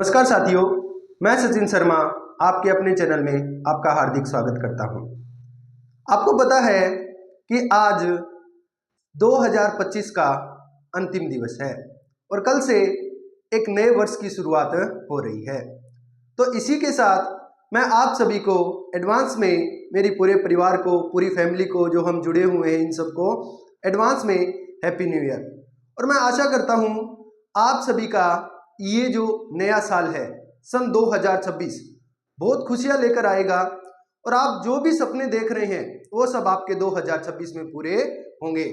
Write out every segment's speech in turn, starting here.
नमस्कार साथियों, मैं सचिन शर्मा आपके अपने चैनल में आपका हार्दिक स्वागत करता हूं। आपको पता है कि आज 2025 का अंतिम दिवस है और कल से एक नए वर्ष की शुरुआत हो रही है। तो इसी के साथ मैं आप सभी को एडवांस में, मेरी पूरे परिवार को, पूरी फैमिली को, जो हम जुड़े हुए हैं इन सबको एडवांस में हैप्पी न्यू ईयर। और मैं आशा करता हूं आप सभी का ये जो नया साल है सन 2026 बहुत खुशियां लेकर आएगा और आप जो भी सपने देख रहे हैं वो सब आपके 2026 में पूरे होंगे।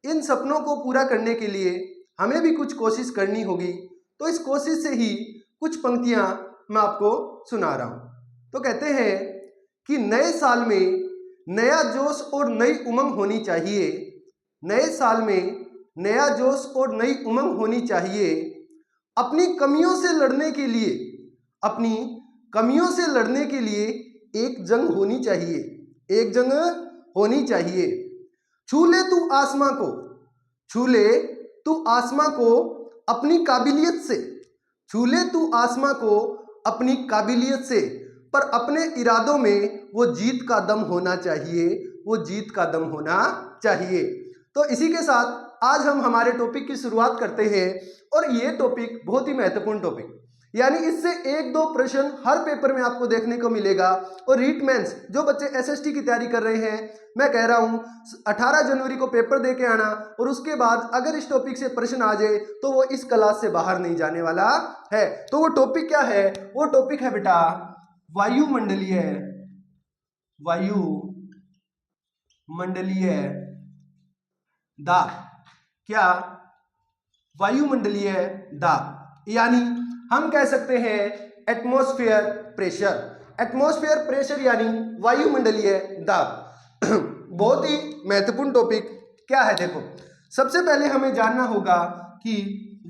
इन सपनों को पूरा करने के लिए हमें भी कुछ कोशिश करनी होगी, तो इस कोशिश से ही कुछ पंक्तियां मैं आपको सुना रहा हूं। तो कहते हैं कि नए साल में नया जोश और नई उमंग होनी चाहिए। नए साल में नया जोश और नई उमंग होनी चाहिए। अपनी कमियों से लड़ने के लिए, अपनी कमियों से लड़ने के लिए एक जंग होनी चाहिए, एक जंग होनी चाहिए। छू ले तू आसमां को, छू ले तू आसमां को अपनी काबिलियत से, छू ले तू आसमां को अपनी काबिलियत से, पर अपने इरादों में वो जीत का दम होना चाहिए, वो जीत का दम होना चाहिए। तो इसी के साथ आज हम हमारे टॉपिक की शुरुआत करते हैं और ये टॉपिक बहुत ही महत्वपूर्ण टॉपिक, यानी इससे एक दो प्रश्न हर पेपर में आपको देखने को मिलेगा। और रीट मेंस जो बच्चे एसएसटी की तैयारी कर रहे हैं, मैं कह रहा हूं 18 जनवरी को पेपर दे के आना और उसके बाद अगर इस टॉपिक से प्रश्न आ जाए तो वो इस क्लास से बाहर नहीं जाने वाला है। तो वो टॉपिक क्या है? वो टॉपिक है बेटा वायुमंडलीय, वायुमंडलीय दाब। क्या? वायुमंडलीय दाब, यानी हम कह सकते हैं एटमॉस्फेयर प्रेशर। एटमॉस्फेयर प्रेशर यानी वायुमंडलीय दाब। बहुत ही महत्वपूर्ण टॉपिक क्या है, देखो सबसे पहले हमें जानना होगा कि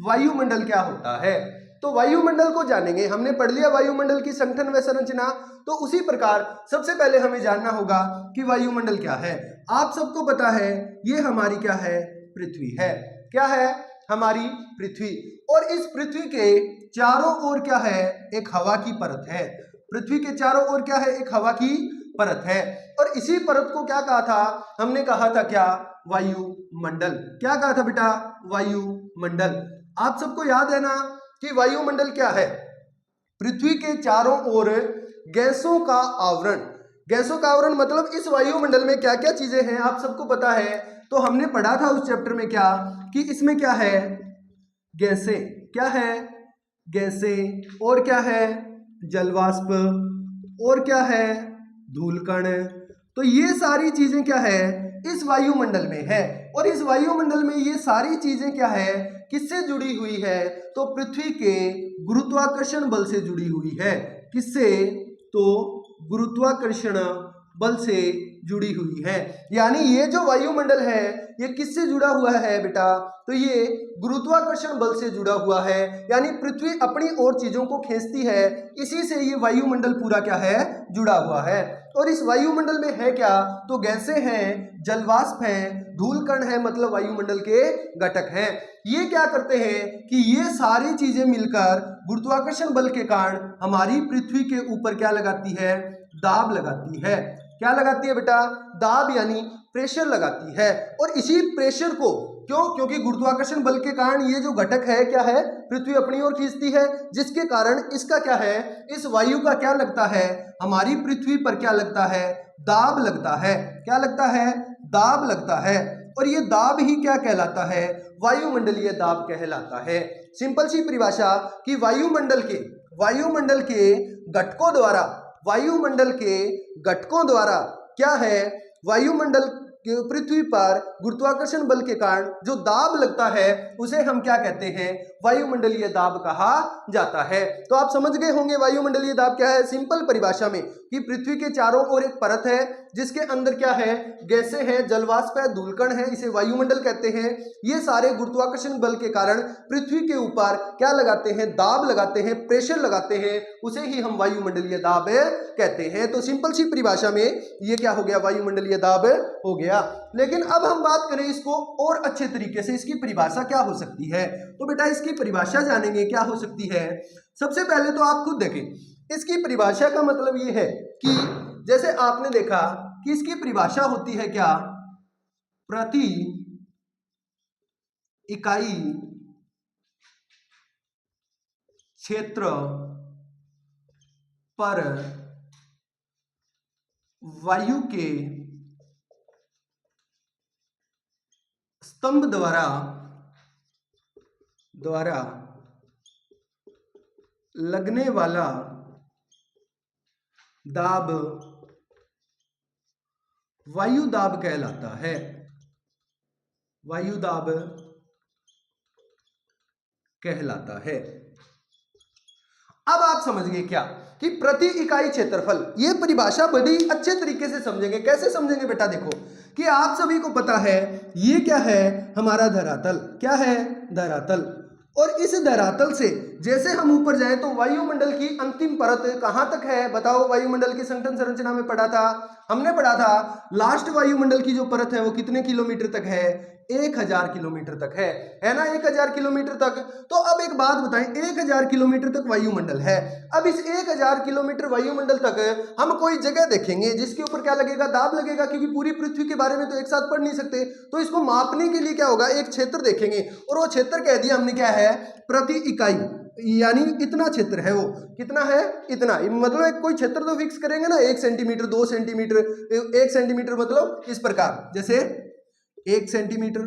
वायुमंडल क्या होता है। तो वायुमंडल को जानेंगे, हमने पढ़ लिया वायुमंडल की संगठन व संरचना, तो उसी प्रकार सबसे पहले हमें जानना होगा कि वायुमंडल क्या है। आप सबको पता है ये हमारी क्या है? पृथ्वी है। क्या है? हमारी पृथ्वी। और इस पृथ्वी के चारों ओर क्या है? एक हवा की परत है। पृथ्वी के चारों ओर क्या है? एक हवा की परत है। और इसी परत को क्या कहा था? हमने कहा था क्या? वायुमंडल। क्या कहा था बेटा? वायुमंडल। आप सबको याद है ना कि वायुमंडल क्या है? पृथ्वी के चारों ओर गैसों का आवरण। गैसों का आवरण मतलब इस वायुमंडल में क्या क्या चीजें हैं आप सबको पता है। तो हमने पढ़ा था उस चैप्टर में क्या कि इसमें क्या है? गैसें। क्या है? गैसें। और क्या है? जलवाष्प। और क्या है? धूलकण। तो ये सारी चीजें क्या है? इस वायुमंडल में है। और इस वायुमंडल में ये सारी चीजें क्या है? किससे जुड़ी हुई है? तो पृथ्वी के गुरुत्वाकर्षण बल से जुड़ी हुई है। किससे? तो गुरुत्वाकर्षण बल से जुड़ी हुई है। यानी ये जो वायुमंडल है ये किससे जुड़ा हुआ है बेटा? तो ये गुरुत्वाकर्षण बल से जुड़ा हुआ है। यानी पृथ्वी अपनी ओर चीजों को खींचती है, इसी से ये वायुमंडल पूरा क्या है? जुड़ा हुआ है। और इस वायुमंडल में है क्या? तो गैसें हैं, जलवाष्प हैं, धूलकण है, मतलब वायुमंडल के घटक हैं। ये क्या करते हैं कि ये सारी चीजें मिलकर गुरुत्वाकर्षण बल के कारण हमारी पृथ्वी के ऊपर क्या लगाती है? दाब लगाती है। क्या लगाती है बेटा? दाब यानी प्रेशर लगाती है। और इसी प्रेशर को क्योंकि गुरुत्वाकर्षण बल के कारण ये जो घटक है क्या है? पृथ्वी अपनी ओर खींचती है, जिसके कारण इसका क्या है? इस वायु का क्या लगता है? हमारी पृथ्वी पर क्या लगता है? दाब लगता है। क्या लगता है? दाब लगता है। और ये दाब ही क्या कहलाता है? वायुमंडलीय दाब कहलाता है। सिंपल सी परिभाषा कि वायुमंडल के घटकों द्वारा, वायुमंडल के घटकों द्वारा क्या है? वायुमंडल पृथ्वी पर गुरुत्वाकर्षण बल के कारण जो दाब लगता है उसे हम क्या कहते हैं? वायुमंडलीय दाब कहा जाता है। तो आप समझ गए होंगे वायुमंडलीय दाब क्या है। सिंपल परिभाषा में कि पृथ्वी के चारों ओर एक परत है जिसके अंदर क्या है? गैसें हैं, जलवाष्प है, धूलकण है, इसे वायुमंडल कहते हैं। ये सारे गुरुत्वाकर्षण बल के कारण पृथ्वी के ऊपर क्या लगाते हैं? दाब लगाते हैं, प्रेशर लगाते हैं, उसे ही हम वायुमंडलीय दाब कहते हैं। तो सिंपल सी परिभाषा में ये क्या हो गया? वायुमंडलीय दाब हो गया। लेकिन अब हम बात करें इसको और अच्छे तरीके से, इसकी परिभाषा क्या हो सकती है। तो बेटा इसकी परिभाषा जानेंगे क्या हो सकती है। सबसे पहले तो आप खुद देखें, इसकी परिभाषा का मतलब ये है कि जैसे आपने देखा कि इसकी परिभाषा होती है क्या, प्रति इकाई क्षेत्र पर वायु के स्तंभ द्वारा लगने वाला दाब वायु दाब कहलाता है। वायु दाब कहलाता है। अब आप समझ गए क्या कि प्रति इकाई क्षेत्रफल, ये परिभाषा बड़ी अच्छे तरीके से समझेंगे। कैसे समझेंगे बेटा, देखो कि आप सभी को पता है ये क्या है, हमारा धरातल। क्या है? धरातल। और इस धरातल से जैसे हम ऊपर जाएं तो वायुमंडल की अंतिम परत कहां तक है बताओ? वायुमंडल की संगठन संरचना में पढ़ा था, हमने पढ़ा था लास्ट वायुमंडल की जो परत है वो कितने किलोमीटर तक है? 1000 किलोमीटर तक है ना, 1000 किलोमीटर तक। तो अब एक बात बताएं, 1000 किलोमीटर तक वायुमंडल है। अब इस 1000 किलोमीटर वायुमंडल तक हम कोई जगह देखेंगे जिसके ऊपर क्या लगेगा? दाब लगेगा, क्योंकि पूरी पृथ्वी के बारे में तो एक साथ पढ़ नहीं सकते। तो इसको मापने के लिए क्या होगा? एक क्षेत्र देखेंगे, और वो क्षेत्र कह दिया हमने क्या है? प्रति इकाई, यानी इतना क्षेत्र है। वो कितना है? इतना। मतलब एक कोई क्षेत्र तो फिक्स करेंगे ना, 1 सेंटीमीटर, 2 सेंटीमीटर, 1 सेंटीमीटर मतलब इस प्रकार, जैसे 1 सेंटीमीटर,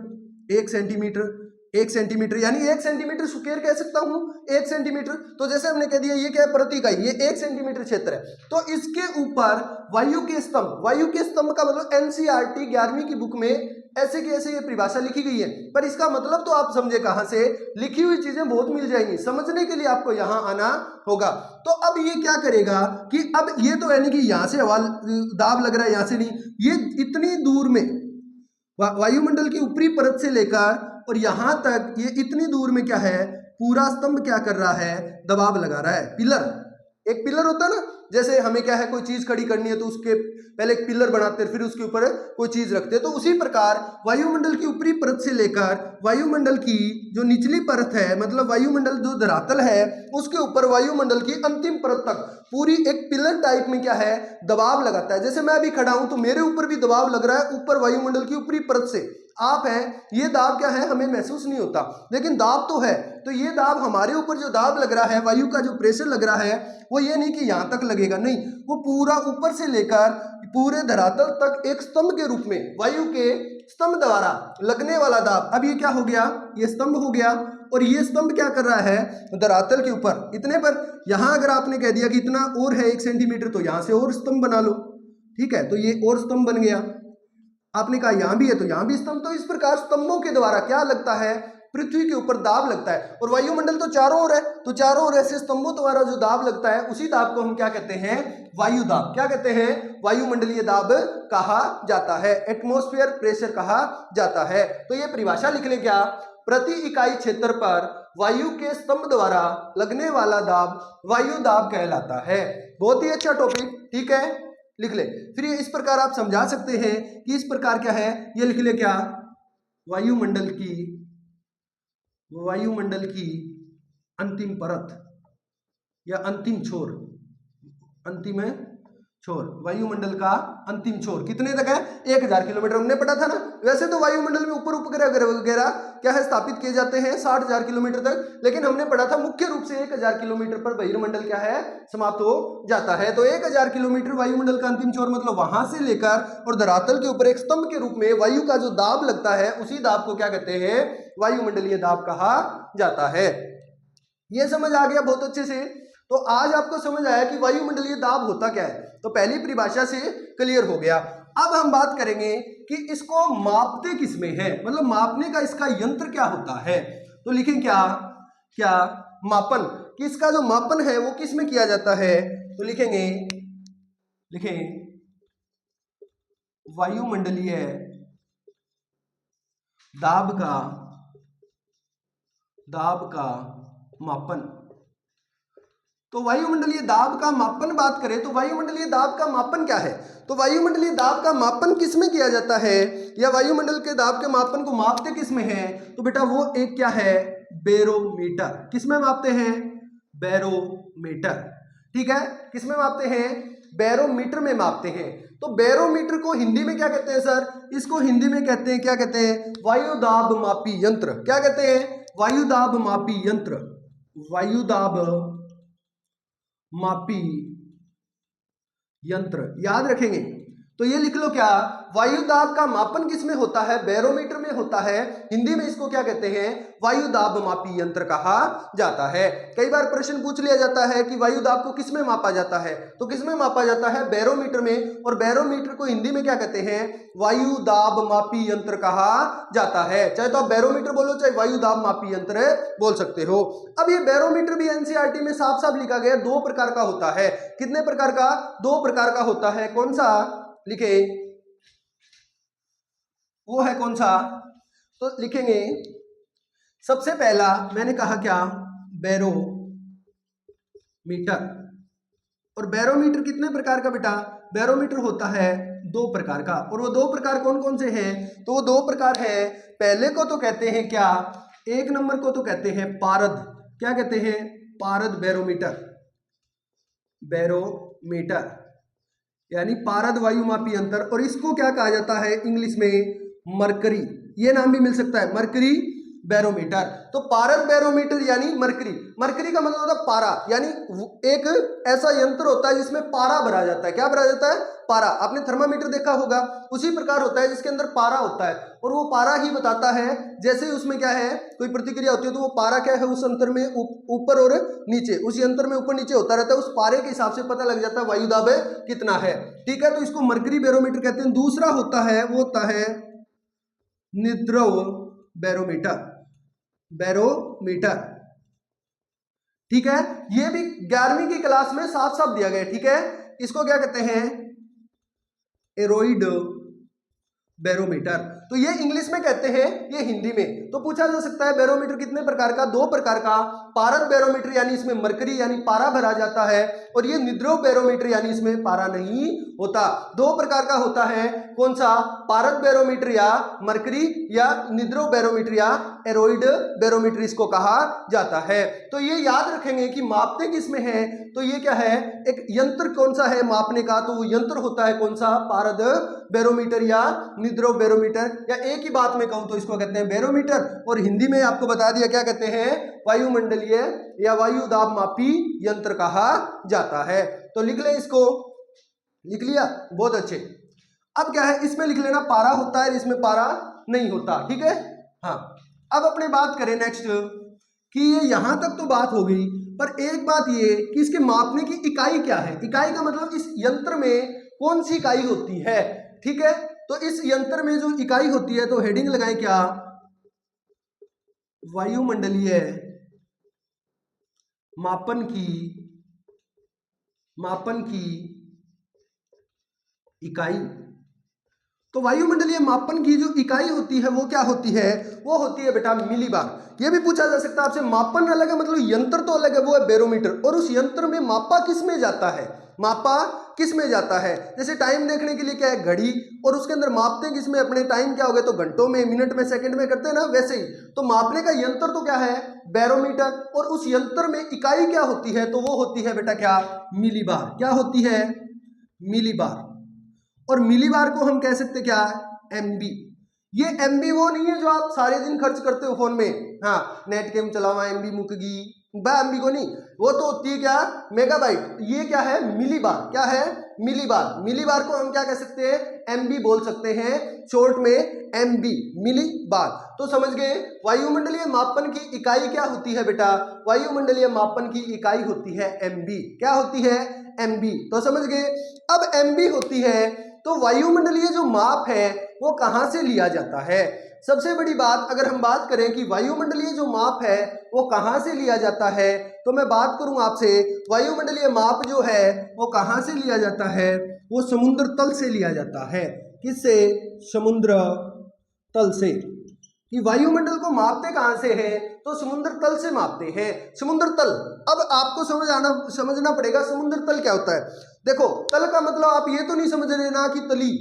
1 सेंटीमीटर, 1 सेंटीमीटर, यानी 1 सेंटीमीटर स्क्वायर कह सकता हूं, 1 सेंटीमीटर। तो जैसे हमने कह दिया ये क्या है? प्रति इकाई, ये 1 सेंटीमीटर क्षेत्र है। तो इसके ऊपर वायु के स्तंभ, वायु के स्तंभ का मतलब एनसीईआरटी 11वीं की बुक में ऐसे की ऐसे ये परिभाषा लिखी गई है, पर इसका मतलब तो आप समझे कहां से? लिखी हुई चीजें बहुत मिल जाएंगी, समझने के लिए आपको यहां आना होगा। तो अब ये क्या करेगा कि अब ये तो यानी कि यहां से हवा दाब लग रहा है, यहां से नहीं, ये इतनी दूर में वायुमंडल की ऊपरी परत से लेकर और यहां तक, ये इतनी दूर में क्या है? पूरा स्तंभ क्या कर रहा है? दबाव लगा रहा है। पिलर, एक पिलर होता है ना, जैसे हमें क्या है कोई चीज खड़ी करनी है तो उसके पहले एक पिलर बनाते हैं, फिर उसके ऊपर कोई चीज रखते हैं। तो उसी प्रकार वायुमंडल की ऊपरी परत से लेकर वायुमंडल की जो निचली परत है, मतलब वायुमंडल जो धरातल है उसके ऊपर वायुमंडल की अंतिम परत तक पूरी एक पिलर टाइप में क्या है? दबाव लगाता है। जैसे मैं अभी खड़ा हूं तो मेरे ऊपर भी दबाव लग रहा है, ऊपर वायुमंडल की ऊपरी परत से। आप हैं, ये दाब क्या है? हमें महसूस नहीं होता, लेकिन दाब तो है। तो ये दाब हमारे ऊपर जो दाब लग रहा है, वायु का जो प्रेशर लग रहा है, वो ये नहीं कि यहां तक लगेगा, नहीं, वो पूरा ऊपर से लेकर पूरे धरातल तक एक स्तंभ के रूप में वायु के स्तंभ द्वारा लगने वाला दाब। अब ये क्या हो गया? ये स्तंभ हो गया, और ये स्तंभ क्या कर रहा है? धरातल के ऊपर इतने पर। यहां अगर आपने कह दिया कि इतना और है 1 सेंटीमीटर, तो यहां से और स्तंभ बना लो, ठीक है? तो ये और स्तंभ बन गया। आपने कहा यहां भी है तो यहां भी स्तंभ। तो इस प्रकार स्तंभों के द्वारा क्या लगता है? पृथ्वी के ऊपर दाब लगता है। और वायुमंडल तो चारों ओर है, तो चारों ओर ऐसे स्तंभों द्वारा जो दाब लगता है, उसी दाब को हम क्या कहते हैं? वायु दाब। क्या कहते हैं? वायुमंडलीय दाब कहा जाता है, एटमॉस्फेयर प्रेशर कहा जाता है। तो ये परिभाषा लिख ले क्या? प्रति इकाई क्षेत्र पर वायु के स्तंभ द्वारा लगने वाला दाब वायु दाब कहलाता है। बहुत ही अच्छा टॉपिक, ठीक है, लिख ले। फिर ये इस प्रकार आप समझा सकते हैं कि इस प्रकार क्या है, ये लिख ले क्या? वायुमंडल की अंतिम परत या अंतिम छोर, अंतिम छोर, वायुमंडल का अंतिम छोर कितने तक है? 1000 किलोमीटर। हमने पढ़ा था ना। वैसे तो वायुमंडल में ऊपर उपग्रह वगैरह क्या है स्थापित किए जाते हैं 60,000 किलोमीटर तक, लेकिन हमने पढ़ा था मुख्य रूप से 1000 किलोमीटर पर बहिर्मंडल क्या है? समाप्त हो जाता है। तो 1000 किलोमीटर वायुमंडल का अंतिम छोर, मतलब वहां से लेकर और धरातल के ऊपर एक स्तंभ के रूप में वायु का जो दाब लगता है, उसी दाब को क्या कहते हैं? वायुमंडलीय दाब कहा जाता है। ये समझ आ गया बहुत अच्छे से। तो आज आपको समझ आया कि वायुमंडलीय दाब होता क्या है, तो पहली परिभाषा से क्लियर हो गया। अब हम बात करेंगे कि इसको मापते किस में है, मतलब मापने का इसका यंत्र क्या होता है। तो लिखें क्या? क्या मापन, कि इसका जो मापन है वो किस में किया जाता है। तो लिखेंगे, लिखें वायुमंडलीय दाब का मापन। तो वायुमंडलीय दाब का मापन बात करें तो वायुमंडलीय दाब का मापन क्या है? तो वायुमंडलीय दाब का मापन किस में किया जाता है, या वायुमंडल के दाब के मापन को मापते किस में है? तो बेटा वो एक क्या है? बैरोमीटर। किस में मापते हैं? बैरोमीटर। ठीक है, किसमें मापते हैं? बैरोमीटर में मापते हैं। तो बैरोमीटर को हिंदी में क्या कहते हैं सर? इसको हिंदी में कहते हैं, क्या कहते हैं? वायुदाब मापी यंत्र। क्या कहते हैं? वायुदाब मापी यंत्र। वायुदाब मापी यंत्र, याद रखेंगे। तो ये लिख लो, क्या वायुदाब का मापन किसमें होता है? बैरोमीटर में होता है। हिंदी में इसको क्या कहते हैं? वायुदाब मापी यंत्र कहा जाता है। कई बार प्रश्न पूछ लिया जाता है कि वायुदाब को किसमें मापा जाता है, तो किसमें मापा जाता है? बैरोमीटर में। और बैरोमीटर को हिंदी में क्या कहते हैं? वायुदाब मापी यंत्र कहा जाता है। चाहे तो आप बैरोमीटर बोलो, चाहे वायुदाब मापी यंत्र बोल सकते हो। अब ये बैरोमीटर भी एनसीईआरटी में साफ साफ लिखा गया, 2 प्रकार का होता है। कितने प्रकार का? 2 प्रकार का होता है। कौन सा लिखे? वो है कौन सा? तो लिखेंगे सबसे पहला, मैंने कहा क्या? बैरोमीटर। और बैरोमीटर कितने प्रकार का बेटा? बैरोमीटर होता है 2 प्रकार का। और वो 2 प्रकार कौन कौन से हैं? तो वो 2 प्रकार है। पहले को तो कहते हैं क्या? 1 नंबर को तो कहते हैं पारद। क्या कहते हैं? पारद बैरोमीटर। बैरोमीटर यानी पारद वायुमापी यंत्र। और इसको क्या कहा जाता है इंग्लिश में? मरकरी। ये नाम भी मिल सकता है, मरकरी बैरोमीटर। तो पारद बैरोमीटर यानी मरकरी। मरकरी का मतलब होता है पारा, यानी एक ऐसा यंत्र होता है जिसमें पारा भरा जाता है। क्या भरा जाता है? पारा। आपने थर्मामीटर देखा होगा, उसी प्रकार होता है, जिसके अंदर पारा होता है। और वो पारा ही बताता है, जैसे ही उसमें क्या है, कोई प्रतिक्रिया होती है, तो वो पारा क्या है, उस अंतर में ऊपर और नीचे, उस यंत्र में ऊपर नीचे होता रहता है। उस पारे के हिसाब से पता लग जाता है वायुदाब कितना है। ठीक है, तो इसको मरकरी बैरोमीटर कहते हैं। दूसरा होता है, वो होता है निद्रव बैरोमीटर। बैरोमीटर, ठीक है, ये भी 11वीं की क्लास में साफ साफ दिया गया है। ठीक है, इसको क्या कहते हैं? एरोइड बैरोमीटर। तो ये इंग्लिश में कहते हैं, ये हिंदी में। तो पूछा जा सकता है बैरोमीटर कितने प्रकार का? 2 प्रकार का। पारद बैरोमीटर यानी इसमें मरकरी यानी पारा भरा जाता है, और ये निद्रव बैरोमीटर यानी इसमें पारा नहीं होता। 2 प्रकार का होता है। कौन सा? पारद बैरोमीटर या मरकरी, या निद्रव बैरोमीटर या एरोइड बैरोमीटर इसको कहा जाता है। तो ये याद रखेंगे कि मापते किसमें है। तो ये क्या है? एक यंत्र कौन सा है मापने का? तो वो यंत्र होता है कौन सा? पारद बैरोमीटर या निद्रव बैरोमीटर। या एक ही बात में कहूं तो इसको कहते हैं बैरोमीटर। और हिंदी में आपको बता दिया, क्या कहते हैं? वायुमंडलीय या वायुदाब मापी यंत्र कहा जाता है। तो लिख ले इसको। लिख लिया? बहुत अच्छे। अब क्या है, इसमें लिख लेना पारा होता है, इसमें पारा नहीं होता। ठीक है, हाँ। अब अपने बात करें नेक्स्ट, कि ये यहां तक तो बात हो गई, पर एक बात ये कि इसके मापने की इकाई क्या है। इकाई का मतलब इस यंत्र में कौन सी इकाई होती है। ठीक है, तो इस यंत्र में जो इकाई होती है, तो हेडिंग लगाएं क्या? वायुमंडलीय मापन की इकाई। तो वायुमंडलीय मापन की जो इकाई होती है वो क्या होती है? वो होती है बेटा मिलीबार। ये भी पूछा जा सकता है आपसे, मापन अलग है, मतलब यंत्र तो अलग है, वो है बैरोमीटर। और उस यंत्र में मापा किस में जाता है? मापा किस में जाता है? जैसे टाइम देखने के लिए क्या है? घड़ी। और उसके अंदर मापते हैं किसमें? अपने टाइम क्या हो गए, तो घंटों में, मिनट में, सेकंड में करते हैं ना, वैसे ही। तो मापने का यंत्र तो क्या है? बैरोमीटर। और उस यंत्र में इकाई क्या होती है? तो वो होती है बेटा क्या? मिलीबार। क्या होती है? मिलीबार। और मिलीबार को हम कह सकते क्या? एमबी। ये एमबी वो नहीं है जो आप सारे दिन खर्च करते हो फोन में, हाँ, नेट गेम चलावा एमबी मुक गई, एमबी को नहीं, वो तो होती है क्या? मेगाबाइट। ये क्या है? मिलीबार। क्या है? मिलीबार। मिलीबार को हम क्या कह सकते हैं? एमबी बोल सकते हैं, शॉर्ट में एमबी, मिलीबार। तो समझ गए, वायुमंडलीय मापन की इकाई क्या होती है बेटा? वायुमंडलीय मापन की इकाई होती है एमबी। क्या होती है? एमबी। तो समझ गए। अब एमबी होती है, तो वायुमंडलीय जो माप है वो कहां से लिया जाता है? सबसे बड़ी बात, अगर हम बात करें कि वायुमंडलीय जो माप है वो कहां से लिया जाता है, तो मैं बात करूं आपसे, वायुमंडलीय माप जो है वो कहां से लिया जाता है? वो समुद्र तल से लिया जाता है। किससे? समुद्र तल से। कि वायुमंडल को मापते कहां से हैं? तो समुद्र तल से मापते हैं। समुद्र तल, अब आपको समझना पड़ेगा समुद्र तल क्या होता है। देखो, तल का मतलब आप ये तो नहीं समझ रहे ना कि तली,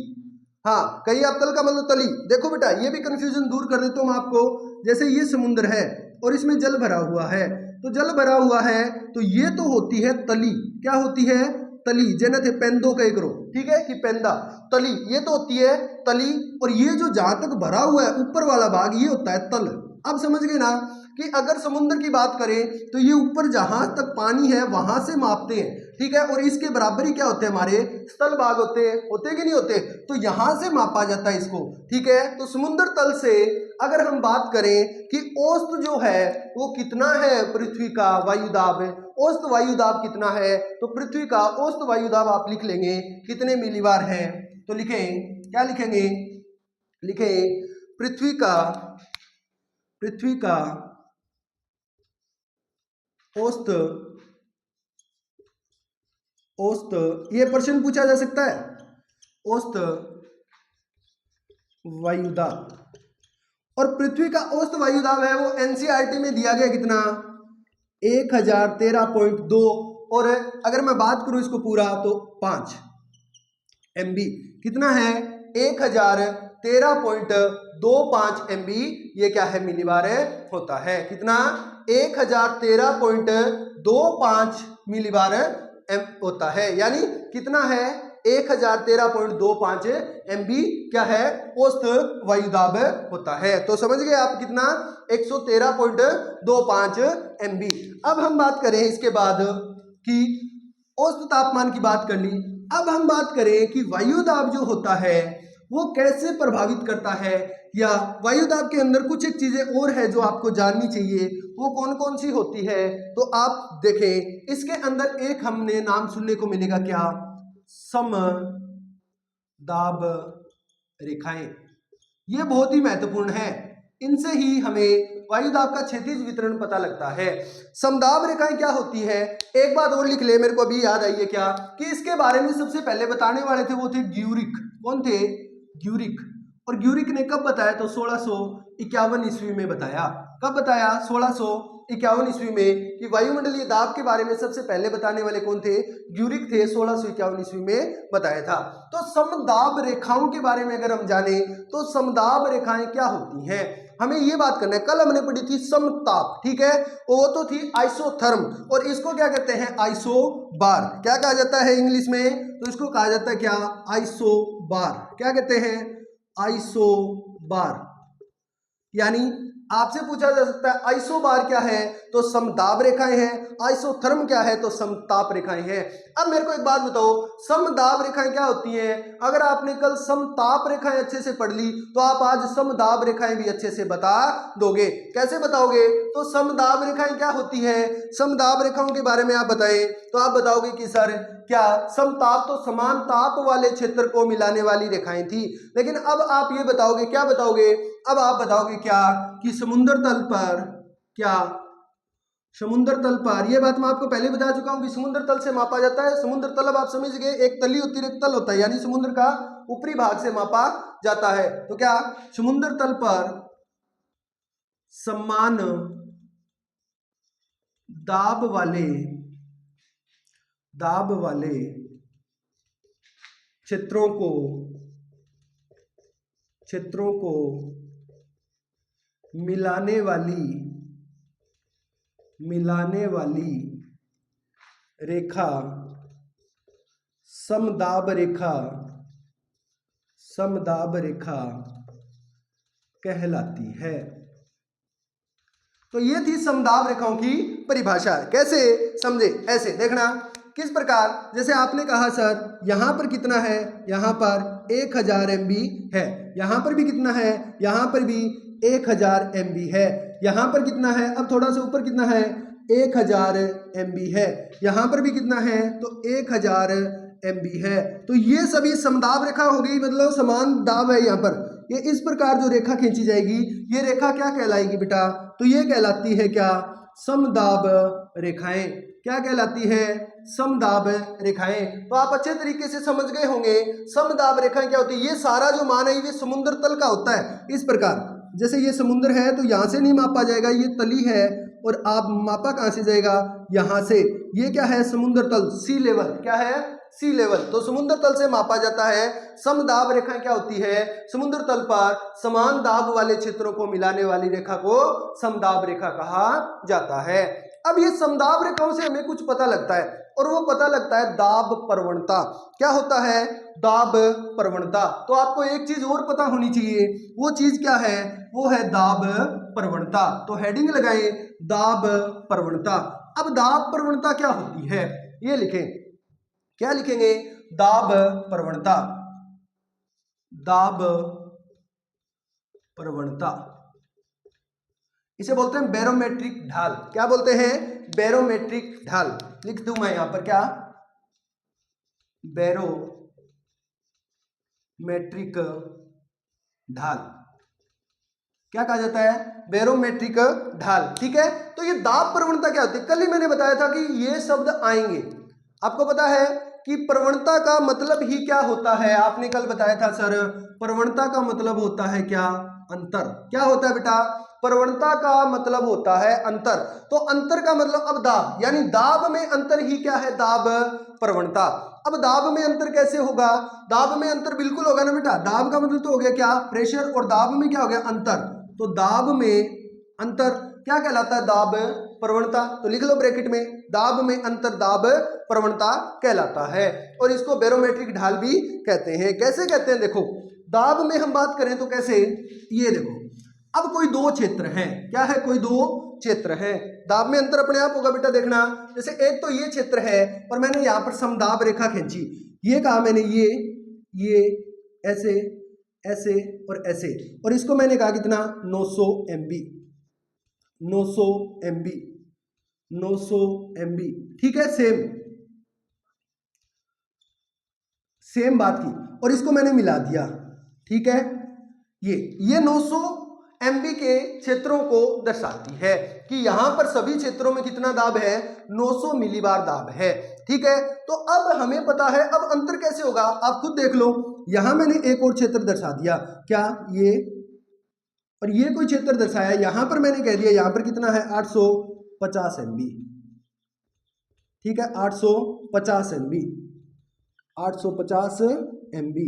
हाँ, कहीं आप तल का मतलब तली। देखो बेटा, ये भी कंफ्यूजन दूर कर देता हूं मैं आपको। जैसे ये समुद्र है और इसमें जल भरा हुआ है, तो जल भरा हुआ है तो ये तो होती है तली। क्या होती है? तली। जेने थे पेंदो कह करो, ठीक है, कि पेंदा, तली, ये तो होती है तली। और ये जो जहां तक भरा हुआ है ऊपर वाला भाग, ये होता है तल। अब समझ गए ना कि अगर समुद्र की बात करें तो ये ऊपर जहां तक पानी है वहां से मापते हैं, ठीक है, और इसके बराबर ही क्या होते हैं? हमारे स्थल भाग होते कि नहीं होते? तो यहां से मापा जाता है इसको, ठीक है। तो समुद्र तल से अगर हम बात करें कि औसत जो है वो कितना है पृथ्वी का वायुदाब, औसत वायुदाब कितना है, तो पृथ्वी का औसत वायुदाब आप लिख लेंगे कितने मिलीबार है। तो लिखें, क्या लिखेंगे? लिखें पृथ्वी का औसत, ये प्रश्न पूछा जा सकता है, औसत वायुदाब। और पृथ्वी का औसत वायुदाब है वो एनसीईआरटी में दिया गया कितना? 1013.2। और अगर मैं बात करूं इसको पूरा तो 5 MB कितना है? 1013.25 MB, ये क्या है? मिलीबार होता है। कितना? 1013.25 मिलीबार होता है। यानी कितना है? 1013.25 MB क्या है? औसत वायुदाब होता है। तो समझ गए आप कितना? 113.25 MB। अब हम बात करें इसके बाद कि औसत तापमान की बात कर ली। अब हम बात करें कि वायुदाब जो होता है वो कैसे प्रभावित करता है, या वायुदाब के अंदर कुछ एक चीजें और है जो आपको जाननी चाहिए, वो कौन कौन सी होती है। तो आप देखें इसके अंदर एक हमने नाम सुनने को मिलेगा, क्या? समदाब रेखाएं। ये बहुत ही महत्वपूर्ण है, इनसे ही हमें वायुदाब का क्षैतिज वितरण पता लगता है। समदाब रेखाएं क्या होती है? एक बात और लिख ले, मेरे को अभी याद आई है क्या, कि इसके बारे में सबसे पहले बताने वाले थे वो थे ग्यूरिक। कौन थे? ग्यूरिक। और ग्यूरिक ने कब बताया? तो 1651 ईस्वी में बताया। कब बताया? 1651 ईस्वी में। कि वायुमंडलीय दाब के बारे में सबसे पहले बताने वाले कौन थे? ग्यूरिक थे, 1651 ईस्वी में बताया था। तो समदाब रेखाओं के बारे में अगर हम जाने तो समदाब रेखाएं क्या होती हैं, हमें ये बात करना है। कल हमने पढ़ी थी समताप, ठीक है, वो तो थी आइसोथर्म, और इसको क्या कहते हैं? आइसोबार। क्या कहा जाता है इंग्लिश में? तो इसको कहा जाता है क्या? आइसोबार। क्या कहते हैं? आइसोबार। यानी आपसे पूछा जा सकता है आइसोबार क्या है? तो समदाब रेखाएं हैं। आइसोथर्म क्या है? तो समताप रेखाएं हैं। अब मेरे को एक बात बताओ, समदाब रेखाएं क्या होती हैं? अगर आपने कल समताप रेखाएं अच्छे से पढ़ ली तो आप आज समदाब रेखाएं भी अच्छे से बता दोगे। कैसे बताओगे? तो समदाब रेखाएं क्या होती है? समदाब रेखाओं के बारे में आप बताएं तो आप बताओगे कि सर क्या समताप तो समान ताप वाले क्षेत्र को मिलाने वाली रेखाएं थी। लेकिन अब आप ये बताओगे, क्या बताओगे? अब आप बताओगे क्या कि समुद्र तल पर, क्या समुद्र तल पर, ये बात मैं आपको पहले बता चुका हूं कि समुद्र तल से मापा जाता है। समुद्र तल अब आप समझ गए, एक तली होती है, एक तल होता है, यानी समुद्र का ऊपरी भाग से मापा जाता है। तो क्या समुद्र तल पर समान दाब वाले क्षेत्रों को मिलाने वाली रेखा समदाब रेखा कहलाती है। तो ये थी समदाब रेखाओं की परिभाषा। कैसे समझे? ऐसे देखना, किस प्रकार, जैसे आपने कहा सर यहां पर कितना है? यहां पर 1000 MB है। यहां पर भी कितना है? यहां पर भी 1000 MB है। यहां पर कितना है? अब थोड़ा सा ऊपर कितना है? 1000 MB है। यहां पर भी कितना है? तो 1000 MB है। तो ये सभी समदाब रेखा हो गई, मतलब समान दाब है। यहाँ पर ये इस प्रकार जो रेखा खींची जाएगी, ये रेखा क्या कहलाएगी बेटा? तो ये कहलाती है क्या? समदाब रेखाएं। क्या कहलाती है? समदाब रेखाएं। तो आप अच्छे तरीके से समझ गए होंगे समदाब रेखाएं क्या होती है। ये सारा जो मान है ये समुद्र तल का होता है। इस प्रकार जैसे ये समुद्र है तो यहां से नहीं मापा जाएगा, ये तली है, और आप मापा कहां से जाएगा? यहां से। ये क्या है? समुद्र तल, सी लेवल। क्या है? सी लेवल। तो समुद्र तल से मापा जाता है। समदाब रेखाएं क्या होती है? समुद्र तल पर समान दाब वाले क्षेत्रों को मिलाने वाली रेखा को समदाब रेखा कहा जाता है। अब ये समदाब रेखाओं से हमें कुछ पता लगता है, और वो पता लगता है दाब प्रवणता। क्या होता है? दाब प्रवणता। तो आपको एक चीज और पता होनी चाहिए, वो चीज क्या है? वो है दाब प्रवणता। तो हेडिंग लगाएं दाब प्रवणता। अब दाब प्रवणता क्या होती है ये लिखें। क्या लिखेंगे? दाब प्रवणता। दाब प्रवणता इसे बोलते हैं बैरोमेट्रिक ढाल। क्या बोलते हैं? बैरोमेट्रिक ढाल। लिख दूं मैं यहां पर क्या? बैरोमेट्रिक ढाल। क्या कहा जाता है? बैरोमेट्रिक ढाल। ठीक है, तो ये दाब प्रवणता क्या होती है? कल ही मैंने बताया था कि ये शब्द आएंगे। आपको पता है कि प्रवणता का मतलब ही क्या होता है? आपने कल बताया था सर, प्रवणता का मतलब होता है क्या? अंतर। क्या होता है बेटा? प्रवणता का मतलब होता है अंतर। तो अंतर का मतलब अब दाब, यानी दाब में अंतर ही क्या है? दाब प्रवणता। अब दाब में अंतर कैसे होगा? दाब में अंतर बिल्कुल होगा ना बेटा। दाब का मतलब तो हो गया क्या? प्रेशर, और दाब में क्या हो गया? अंतर। तो दाब में अंतर क्या कहलाता है? दाब प्रवणता। तो लिख लो ब्रैकेट में, दाब में अंतर दाब प्रवणता कहलाता है, और इसको बैरोमेट्रिक ढाल भी कहते हैं। कैसे कहते हैं? देखो, दाब में हम बात करें तो कैसे, ये देखो, अब कोई दो क्षेत्र हैं। क्या है? कोई दो क्षेत्र हैं। दाब में अंतर अपने आप होगा बेटा, देखना। जैसे एक तो ये क्षेत्र है, और मैंने यहां पर समदाब रेखा खींची। ये कहा मैंने, ये ऐसे ऐसे और ऐसे, और इसको मैंने कहा कितना? 900 MB। 900 MB, 900 MB। ठीक है, सेम बात की, और इसको मैंने मिला दिया। ठीक है, ये 900 MB के क्षेत्रों को दर्शाती है कि यहां पर सभी क्षेत्रों में कितना दाब है? 900 मिलीबार दाब है। ठीक है, तो अब हमें पता है, अब अंतर कैसे होगा आप खुद देख लो। यहां मैंने एक और क्षेत्र दर्शा दिया, क्या? ये, और ये कोई क्षेत्र दर्शाया, यहां पर मैंने कह दिया यहां पर कितना है? 850 MB। ठीक है, 850 MB, 850 MB।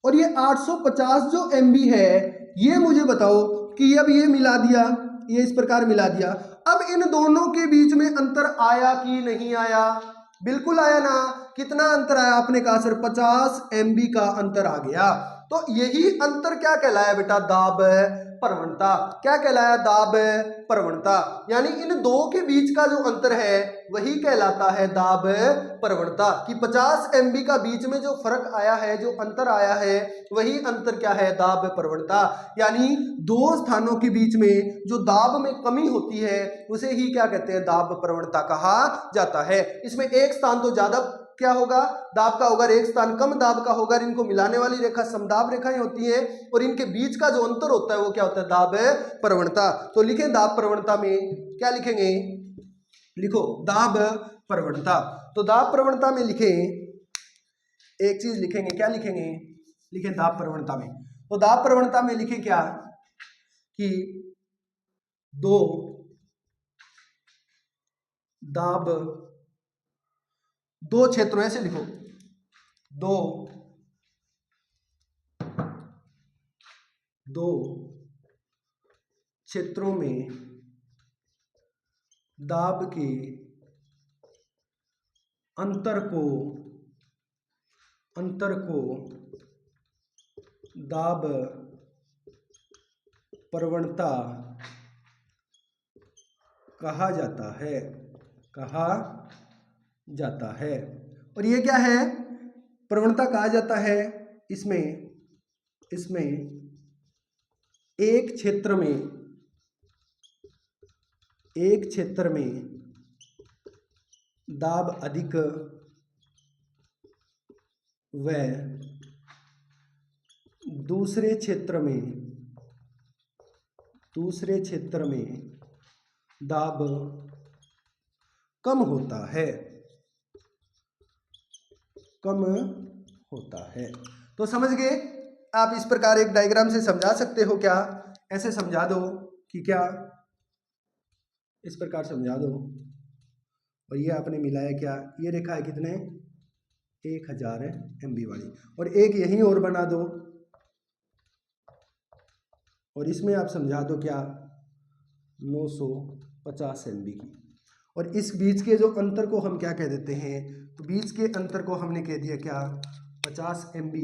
और ये 850 जो MB है, ये मुझे बताओ कि अब ये मिला दिया, ये इस प्रकार मिला दिया, अब इन दोनों के बीच में अंतर आया कि नहीं आया? बिल्कुल आया ना। कितना अंतर आया? आपने कहा सर 50 MB का अंतर आ गया। तो यही अंतर क्या कहलाया बेटा? दाब प्रवणता। क्या कहलाया? दाब प्रवणता। यानी इन दो के बीच का जो अंतर है वही कहलाता है दाब प्रवणता। कि 50 MB का बीच में जो फर्क आया है, जो अंतर आया है, वही अंतर क्या है? दाब प्रवणता। यानी दो स्थानों के बीच में जो दाब में कमी होती है उसे ही क्या कहते हैं? दाब प्रवणता कहा जाता है। इसमें एक स्थान तो ज्यादा क्या होगा? दाब का होगा, एक स्थान कम दाब का होगा। इनको मिलाने वाली रेखा समदाब रेखाएं होती हैं, और इनके बीच का जो अंतर होता है वो क्या होता है? दाब प्रवणता। तो लिखें दाब प्रवणता में क्या लिखेंगे? लिखो दाब प्रवणता। तो दाब प्रवणता में लिखें एक चीज लिखेंगे, क्या लिखेंगे? लिखें दाब प्रवणता में। तो दाब प्रवणता में लिखें क्या? कि दो दाब, दो क्षेत्रों, ऐसे लिखो, दो क्षेत्रों में दाब के अंतर को दाब प्रवणता कहा जाता है। और ये क्या है? प्रवणता कहा जाता है। इसमें एक क्षेत्र में दाब अधिक व दूसरे क्षेत्र में दाब कम होता है। तो समझ गए आप? इस प्रकार एक डायग्राम से समझा सकते हो क्या? ऐसे समझा दो कि क्या, इस प्रकार समझा दो। और ये आपने मिलाया क्या? ये रेखा है कितने? 1000 MB वाली, और एक यहीं और बना दो, और इसमें आप समझा दो क्या? 50 MB की। और इस बीच के जो अंतर को हम क्या कह देते हैं, तो बीच के अंतर को हमने कह दिया क्या, 50 MB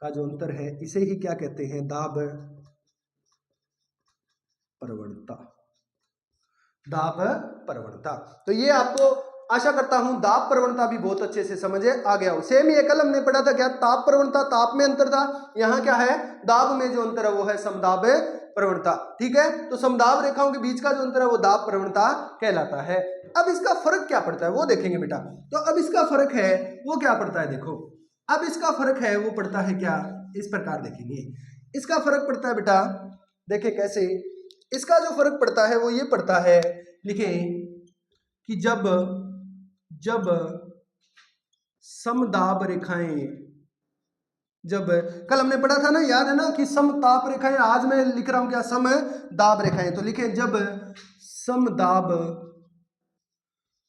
का जो अंतर है इसे ही क्या कहते हैं, दाब प्रवणता। दाब प्रवणता। तो ये आपको आशा करता हूं दाब प्रवणता भी बहुत अच्छे से समझ आ गया हो। सेम ये कल हमने पढ़ा था क्या, ताप प्रवणता, ताप में अंतर था, यहां क्या है, दाब में जो अंतर है वो है समदाब प्रवणता। ठीक है, तो समदाब रेखाओं के बीच का जो अंतर है वो दाब प्रवणता कहलाता है। अब इसका फर्क क्या पड़ता है वो देखेंगे बेटा। तो अब इसका फर्क है वो क्या पड़ता है, देखो अब इसका फर्क है वो पड़ता है क्या, इस प्रकार देखेंगे। इसका फर्क पड़ता है बेटा, देखें कैसे, इसका जो फर्क पड़ता है वो ये पड़ता है, लिखें कि जब समदाब रेखाएं, जब कल हमने पढ़ा था ना, याद है ना कि समताप रेखाएं, आज मैं लिख रहा हूं क्या, समदाब रेखाएं, तो लिखें जब समदाब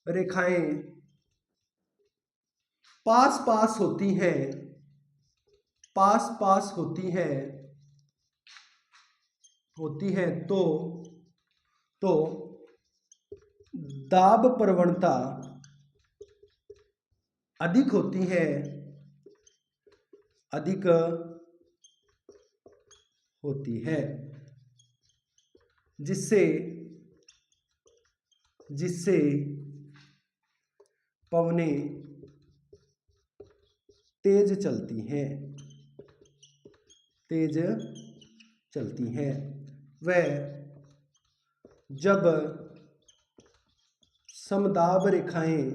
रेखाएं पास पास होती हैं, पास पास होती हैं तो दाब प्रवणता अधिक होती है, अधिक होती है, जिससे पवनें तेज चलती हैं। वह जब समदाब रेखाएं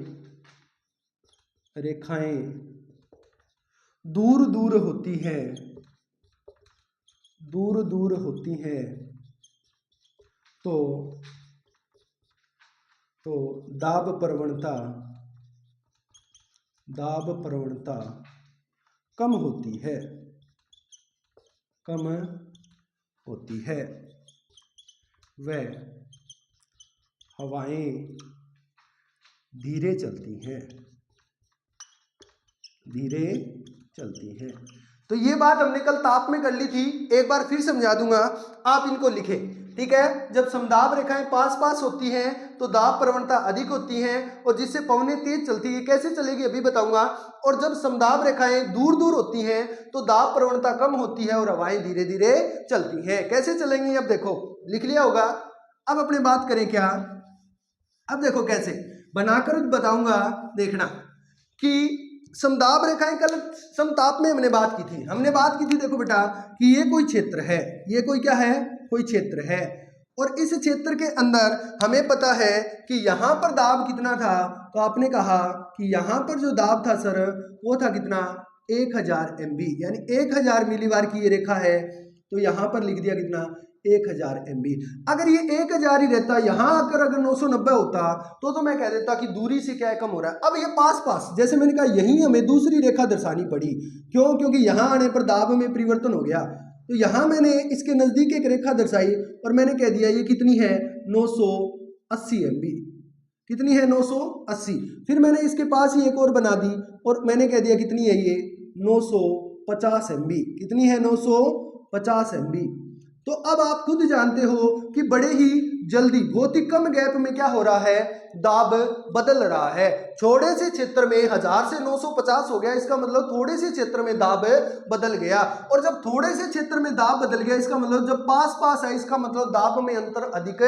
दूर दूर होती हैं तो दाब प्रवणता कम होती है। वह हवाएं धीरे चलती हैं। तो ये बात हमने कल ताप में कर ली थी, एक बार फिर समझा दूंगा, आप इनको लिखें। ठीक है, जब समदाब रेखाएं पास पास होती हैं तो दाब प्रवणता अधिक होती है, और जिससे पवनें तेज चलती है, कैसे चलेगी अभी बताऊंगा। और जब समदाब रेखाएं दूर दूर होती हैं तो दाब प्रवणता कम होती है और हवाएं धीरे धीरे चलती हैं। कैसे चलेंगी, अब देखो लिख लिया होगा। अब अपने बात करें क्या, अब देखो कैसे बनाकर बताऊंगा, देखना कि समदाब रेखाएं कल समताप में हमने बात की थी, देखो बेटा कि ये कोई क्षेत्र है, ये कोई क्या है, कोई क्षेत्र है, और इस क्षेत्र के अंदर हमें पता है कि यहाँ पर दाब कितना था, तो आपने कहा कि यहाँ पर जो दाब था सर वो था कितना, 1000 MB, यानी 1000 मिलीबार की ये रेखा है, तो यहाँ पर लिख दिया कितना, 1000 MB। अगर ये 1000 ही रहता, यहाँ आकर अगर 990 होता तो मैं कह देता कि दूरी से क्या है, कम हो रहा है। अब ये पास पास, जैसे मैंने कहा, यही हमें दूसरी रेखा दर्शानी पड़ी, क्यों, क्योंकि यहाँ आने पर दाब में परिवर्तन हो गया, तो यहाँ मैंने इसके नजदीक एक रेखा दर्शाई और मैंने कह दिया ये कितनी है, 980 MB। कितनी है, 980। फिर मैंने इसके पास ही एक और बना दी और मैंने कह दिया कितनी है ये, 950 MB। कितनी है, 950 MB। तो अब आप खुद जानते हो कि बड़े ही जल्दी, बहुत ही कम गैप में क्या हो रहा है, दाब बदल रहा है। छोटे से क्षेत्र में 1000 से 950 हो गया, इसका मतलब थोड़े से क्षेत्र में दाब बदल गया, और जब थोड़े से क्षेत्र में दाब बदल गया इसका मतलब जब पास पास है, इसका मतलब दाब में अंतर अधिक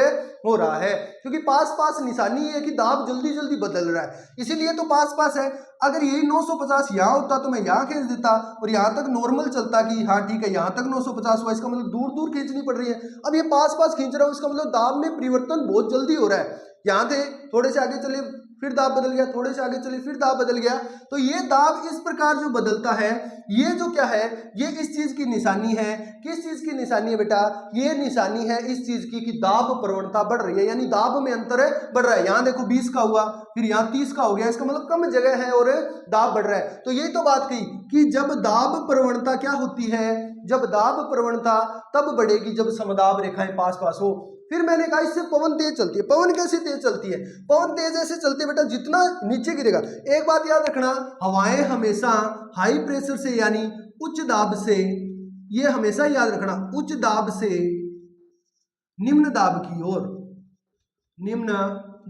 हो रहा है, क्योंकि पास पास निशानी है कि दाब जल्दी जल्दी बदल रहा है, इसीलिए तो पास पास है। अगर यही 950 यहाँ होता तो मैं यहाँ खींच देता और यहाँ तक नॉर्मल चलता कि हाँ ठीक है यहाँ तक 950 हुआ, इसका मतलब दूर दूर खींचनी पड़ रही है। अब ये पास पास खींच रहा हूँ, इसका मतलब दाब में परिवर्तन बहुत जल्दी हो रहा है। यहाँ थे, थोड़े से आगे चले फिर दाब बदल गया, थोड़े से आगे चले फिर दाब बदल गया। तो ये दाब इस प्रकार जो बदलता है, ये जो क्या है, ये इस चीज की निशानी है। किस चीज की निशानी है बेटा, ये निशानी है इस चीज की कि दाब प्रवणता बढ़ रही है, यानी दाब में अंतर बढ़ रहा है। यहाँ देखो 20 का हुआ, फिर यहाँ 30 का हो गया, इसका मतलब कम जगह है और दाब बढ़ रहा है। तो यही तो बात कही कि जब दाब प्रवणता क्या होती है, जब दाब प्रवणता तब बढ़ेगी जब समदाब रेखाएं पास पास हो। फिर मैंने कहा इससे पवन तेज चलती है। पवन कैसे तेज चलती है, पवन तेज ऐसे चलती है बेटा जितना नीचे गिरेगा। एक बात याद रखना, हवाएं हमेशा हाई प्रेशर से यानी उच्च दाब से, ये हमेशा याद रखना, उच्च दाब से निम्न दाब की ओर, निम्न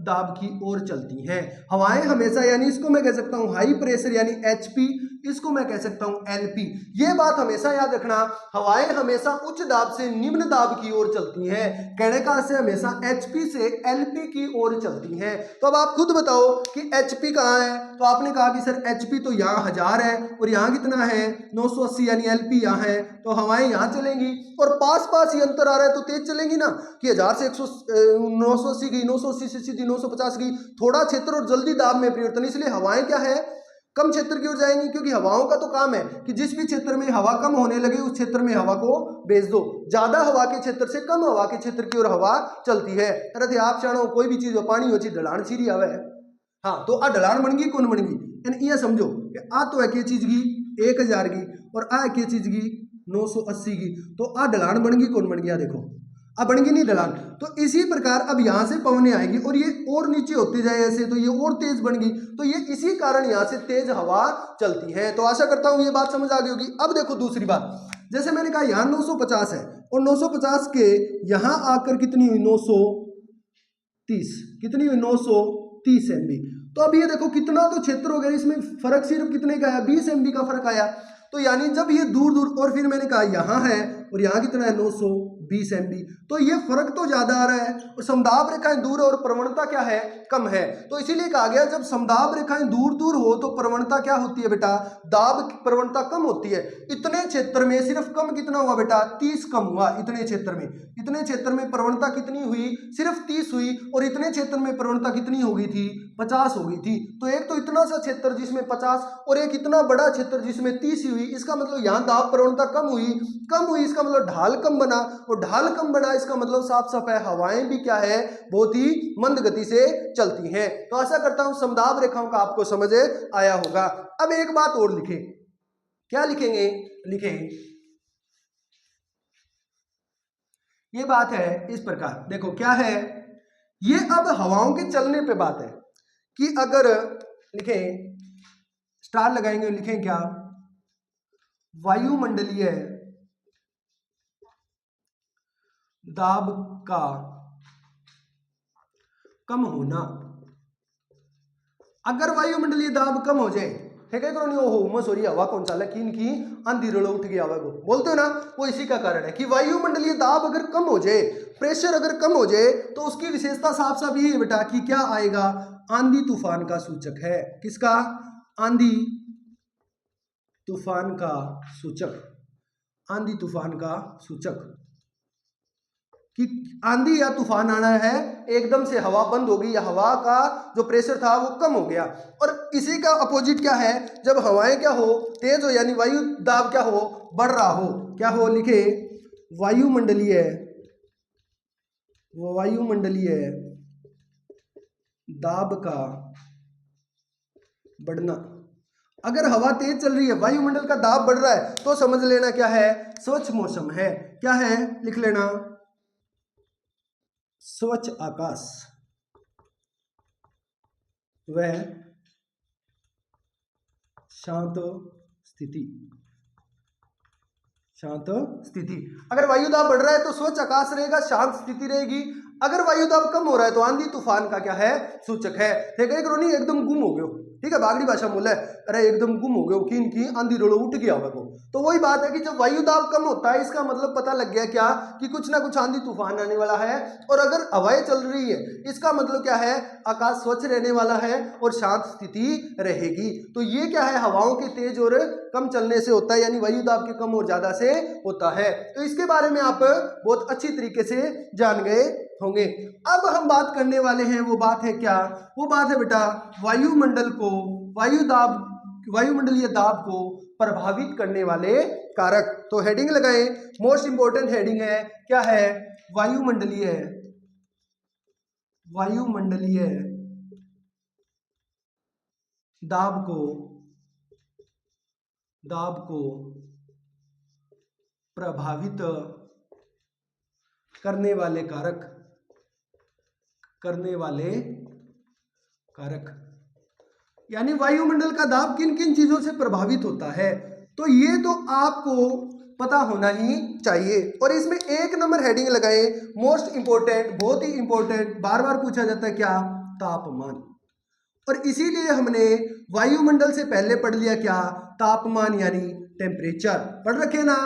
दाब की ओर चलती हैं। हवाएं हमेशा, यानी इसको मैं कह सकता हूं हाई प्रेशर यानी एचपी, इसको मैं कह सकता हूं एलपी। ये बात हमेशा याद रखना, हवाएं हमेशा उच्च दाब से निम्न दाब की ओर चलती हैं। कहने का से हमेशा एचपी से एलपी की ओर चलती हैं। तो अब आप खुद बताओ कि एचपी कहाँ है। तो आपने कहा कि सर एचपी तो यहाँ 1000 है और यहाँ कितना है 980, यानी एलपी यहाँ है, तो हवाएं यहाँ चलेंगी और पास पास ही अंतर आ रहा है तो तेज चलेंगी ना, कि 1000 से 980 गई, 980 से सीधी 950 गई, थोड़ा क्षेत्र और जल्दी दाब में परिवर्तन, इसलिए हवाएं क्या है कम क्षेत्र की ओर जाएंगी, क्योंकि हवाओं का तो काम है कि जिस भी क्षेत्र में हवा कम होने लगे उस क्षेत्र में हवा को भेज दो। ज्यादा हवा के क्षेत्र से कम हवा के क्षेत्र की ओर हवा चलती है। अरे आप जानो कोई भी चीज हो, पानी हो चीज ढलान सीरी आवे है, हाँ तो आ ढलान बन गई कौन बन गई, ये समझो कि आ तो है के चीज की 1000 की और आ के चीज की 980 की, तो आ ढलान बन गई कौन बन गया, देखो अब बन गई नहीं ढलान। तो इसी प्रकार अब यहां से पवने आएगी और ये और नीचे होती जाए ऐसे, तो ये और तेज बन गई, तो ये इसी कारण यहां से तेज हवा चलती है। तो आशा करता हूं ये बात समझ आ गई होगी। अब देखो दूसरी बात, जैसे मैंने कहा यहां 950 है और 950 के यहां आकर कितनी हुई 930, कितनी हुई 930 एमबी। तो अब ये देखो कितना तो क्षेत्र हो गया, इसमें फर्क सिर्फ कितने का है 20 एमबी का फर्क आया। तो यानी जब ये दूर दूर, और फिर मैंने कहा यहां है और यहां कितना है 920 एमबी, तो ये फर्क तो ज्यादा आ रहा है और समदाब रेखाएं दूर और प्रवणता क्या है कम है। तो इसीलिए कहा गया जब समदाब रेखाएं दूर दूर हो तो प्रवणता क्या होती है बेटा, दाब की प्रवणता कम होती है। इतने क्षेत्र में सिर्फ कम कितना हुआ बेटा 30 कम हुआ, इतने क्षेत्र में, इतने क्षेत्र में प्रवणता कितनी हुई सिर्फ 30 हुई, और इतने क्षेत्र में प्रवणता कितनी हो गई थी 50 हो गई थी। तो एक तो इतना सा क्षेत्र जिसमें 50 और एक इतना बड़ा क्षेत्र जिसमें 30 हुई, इसका मतलब यहाँ दाब प्रवणता कम हुई, इसका मतलब ढाल कम बना, और ढाल कम बना इसका मतलब साफ साफ है हवाएं भी क्या है बहुत ही मंद गति से चलती हैं। तो आशा करता हूं समदाब रेखाओं का आपको समझ आया होगा। अब एक बात और लिखें, क्या लिखेंगे, लिखें ये बात है इस प्रकार, देखो क्या है ये, अब हवाओं के चलने पे बात है कि अगर लिखें स्टार लगाएंगे, लिखें क्या, वायुमंडलीय दाब का कम होना, अगर वायुमंडलीय दाब कम हो जाए, ठीक है करो नहीं ओहो उमस हो रही हवा कौन सा लेकिन की आंधी रोलो उठ गया हवा को बोलते हो ना, वो इसी का कारण है कि वायुमंडलीय दाब अगर कम हो जाए, प्रेशर अगर कम हो जाए, तो उसकी विशेषता साफ साफ ये है बेटा कि क्या आएगा, आंधी तूफान का सूचक है। किसका, आंधी तूफान का सूचक, आंधी तूफान का सूचक, कि आंधी या तूफान आना है, एकदम से हवा बंद हो गई या हवा का जो प्रेशर था वो कम हो गया। और इसी का अपोजिट क्या है, जब हवाएं क्या हो तेज हो, यानी वायु दाब क्या हो बढ़ रहा हो, क्या हो लिखे वायुमंडलीय, वायुमंडलीय दाब का बढ़ना। अगर हवा तेज चल रही है, वायुमंडल का दाब बढ़ रहा है, तो समझ लेना क्या है स्वच्छ मौसम है। क्या है लिख लेना, स्वच्छ आकाश व शांत स्थिति, शांत स्थिति। अगर वायुदाब बढ़ रहा है तो स्वच्छ आकाश रहेगा, शांत स्थिति रहेगी। अगर वायुदाब कम हो रहा है तो आंधी तूफान का क्या है सूचक है। ठीक है रोनी एकदम गुम हो गयो, ठीक है बागड़ी भाषा में बोला है अरे एकदम गुम हो गयो किन की आंधी रोलो उठ गया होगा को। तो वही बात है कि जब वायुदाब कम होता है इसका मतलब पता लग गया क्या कि कुछ ना कुछ आंधी तूफान आने वाला है। और अगर हवाएं चल रही है इसका मतलब क्या है आकाश स्वच्छ रहने वाला है और शांत स्थिति रहेगी। तो ये क्या है हवाओं के तेज और कम चलने से होता है, यानी वायुदाब के कम और ज्यादा से होता है। तो इसके बारे में आप बहुत अच्छी तरीके से जान गए होंगे। अब हम बात करने वाले हैं वो बात है क्या, वो बात है बेटा वायुमंडल को, वायुमंडलीय दाब को प्रभावित करने वाले कारक। तो हेडिंग लगाएं, मोस्ट इंपोर्टेंट हेडिंग है क्या है वायुमंडलीय, वायुमंडलीय दाब को प्रभावित करने वाले कारक, यानी वायुमंडल का दाब किन किन चीजों से प्रभावित होता है। तो ये तो आपको पता होना ही चाहिए। और इसमें एक नंबर हेडिंग लगाए, मोस्ट इंपॉर्टेंट, बहुत ही इंपॉर्टेंट, बार बार पूछा जाता है क्या, तापमान। और इसीलिए हमने वायुमंडल से पहले पढ़ लिया क्या, तापमान यानी टेम्परेचर। पढ़ रखे ना,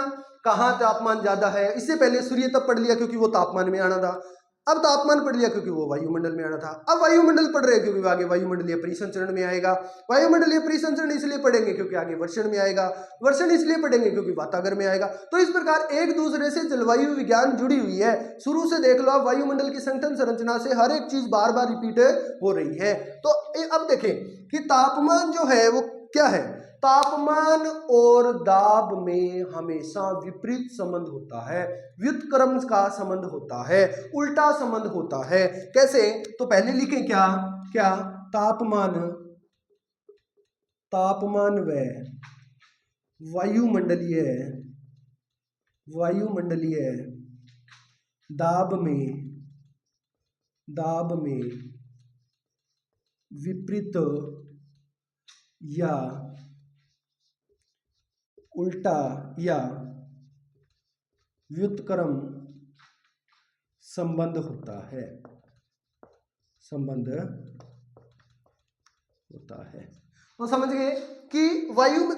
कहाँ तापमान ज्यादा है, इससे पहले सूर्य तब पढ़ लिया क्योंकि वो तापमान में आना था, अब तापमान पढ़ लिया क्योंकि वो वायुमंडल में आना था, अब वायुमंडल पढ़ रहे हैं क्योंकि आगे वायुमंडलीय परिसंचरण में आएगा। वायुमंडलीय परिसंचरण इसलिए पढ़ेंगे क्योंकि आगे वर्षण में आएगा, वर्षण इसलिए पढ़ेंगे क्योंकि वातावरण में आएगा। तो इस प्रकार एक दूसरे से जलवायु विज्ञान जुड़ी हुई है। शुरू से देख लो आप, वायुमंडल की संगठन संरचना से हर एक चीज बार बार रिपीट हो रही है। तो अब देखें कि तापमान जो है वो क्या है, तापमान और दाब में हमेशा विपरीत संबंध होता है, व्युत्क्रम का संबंध होता है, उल्टा संबंध होता है। कैसे, तो पहले लिखें क्या, क्या तापमान, तापमान व वायुमंडलीय, वायुमंडलीय दाब में विपरीत या उल्टा या व्युत्क्रम संबंध होता है, संबंध होता है। तो समझ गए कि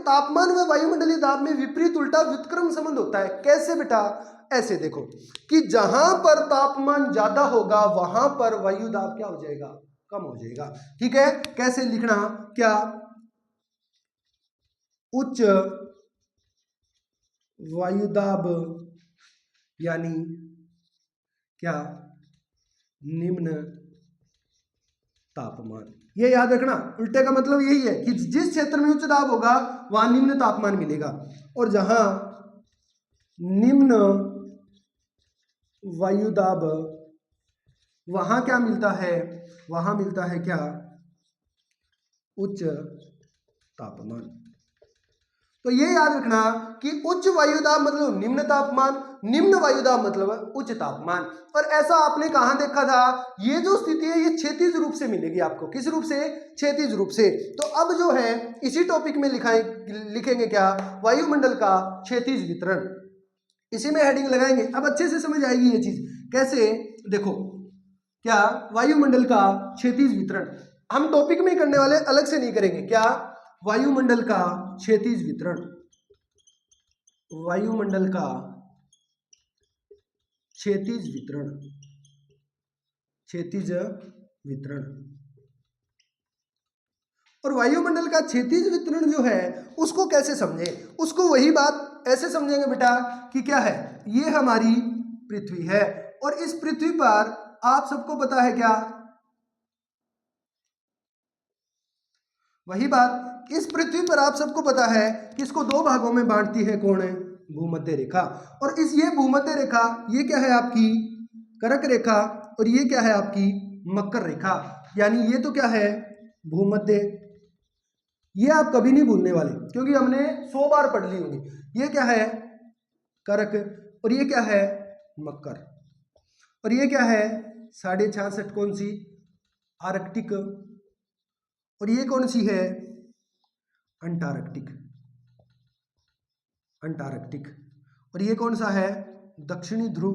तापमान व वायुमंडलीय दाब में विपरीत उल्टा व्युत्क्रम संबंध होता है। कैसे बेटा, ऐसे देखो कि जहां पर तापमान ज्यादा होगा वहां पर वायु दाब क्या हो जाएगा, कम हो जाएगा। ठीक है, कैसे लिखना, क्या उच्च वायुदाब यानी क्या निम्न तापमान। ये याद रखना, उल्टे का मतलब यही है कि जिस क्षेत्र में उच्च दाब होगा वहां निम्न तापमान मिलेगा, और जहां निम्न वायुदाब वहां क्या मिलता है, वहां मिलता है क्या, उच्च तापमान। तो ये याद रखना कि उच्च वायुदाब मतलब निम्न तापमान, निम्न वायुदाब मतलब उच्च तापमान। और ऐसा आपने कहां देखा था, ये जो स्थिति है ये क्षैतिज रूप से मिलेगी आपको। किस रूप से, क्षैतिज रूप से। तो अब जो है इसी टॉपिक में लिखेंगे क्या, वायुमंडल का क्षैतिज वितरण, इसी में हेडिंग लगाएंगे। अब अच्छे से समझ आएगी ये चीज। कैसे, देखो क्या वायुमंडल का क्षैतिज वितरण हम टॉपिक में ही करने वाले, अलग से नहीं करेंगे। क्या, वायुमंडल का क्षैतिज वितरण, वायुमंडल का क्षैतिज वितरण, क्षैतिज वितरण। और वायुमंडल का क्षैतिज वितरण जो है उसको कैसे समझे, उसको वही बात ऐसे समझेंगे बेटा कि क्या है, ये हमारी पृथ्वी है और इस पृथ्वी पर आप सबको पता है क्या, वही बात, इस पृथ्वी पर आप सबको पता है कि इसको दो भागों में बांटती है कौन है, भूमध्य रेखा। और इस ये भूमध्य रेखा, ये क्या है आपकी कर्क रेखा, और ये क्या है आपकी मकर रेखा। यानी ये तो क्या है भूमध्य, ये आप कभी नहीं भूलने वाले क्योंकि हमने 100 बार पढ़ ली होगी। ये क्या है कर्क, और ये क्या है मकर, और ये क्या है 66.5 कौन सी आर्कटिक, और ये कौन सी है अंटार्कटिक, अंटार्कटिक। और ये कौन सा है दक्षिणी ध्रुव,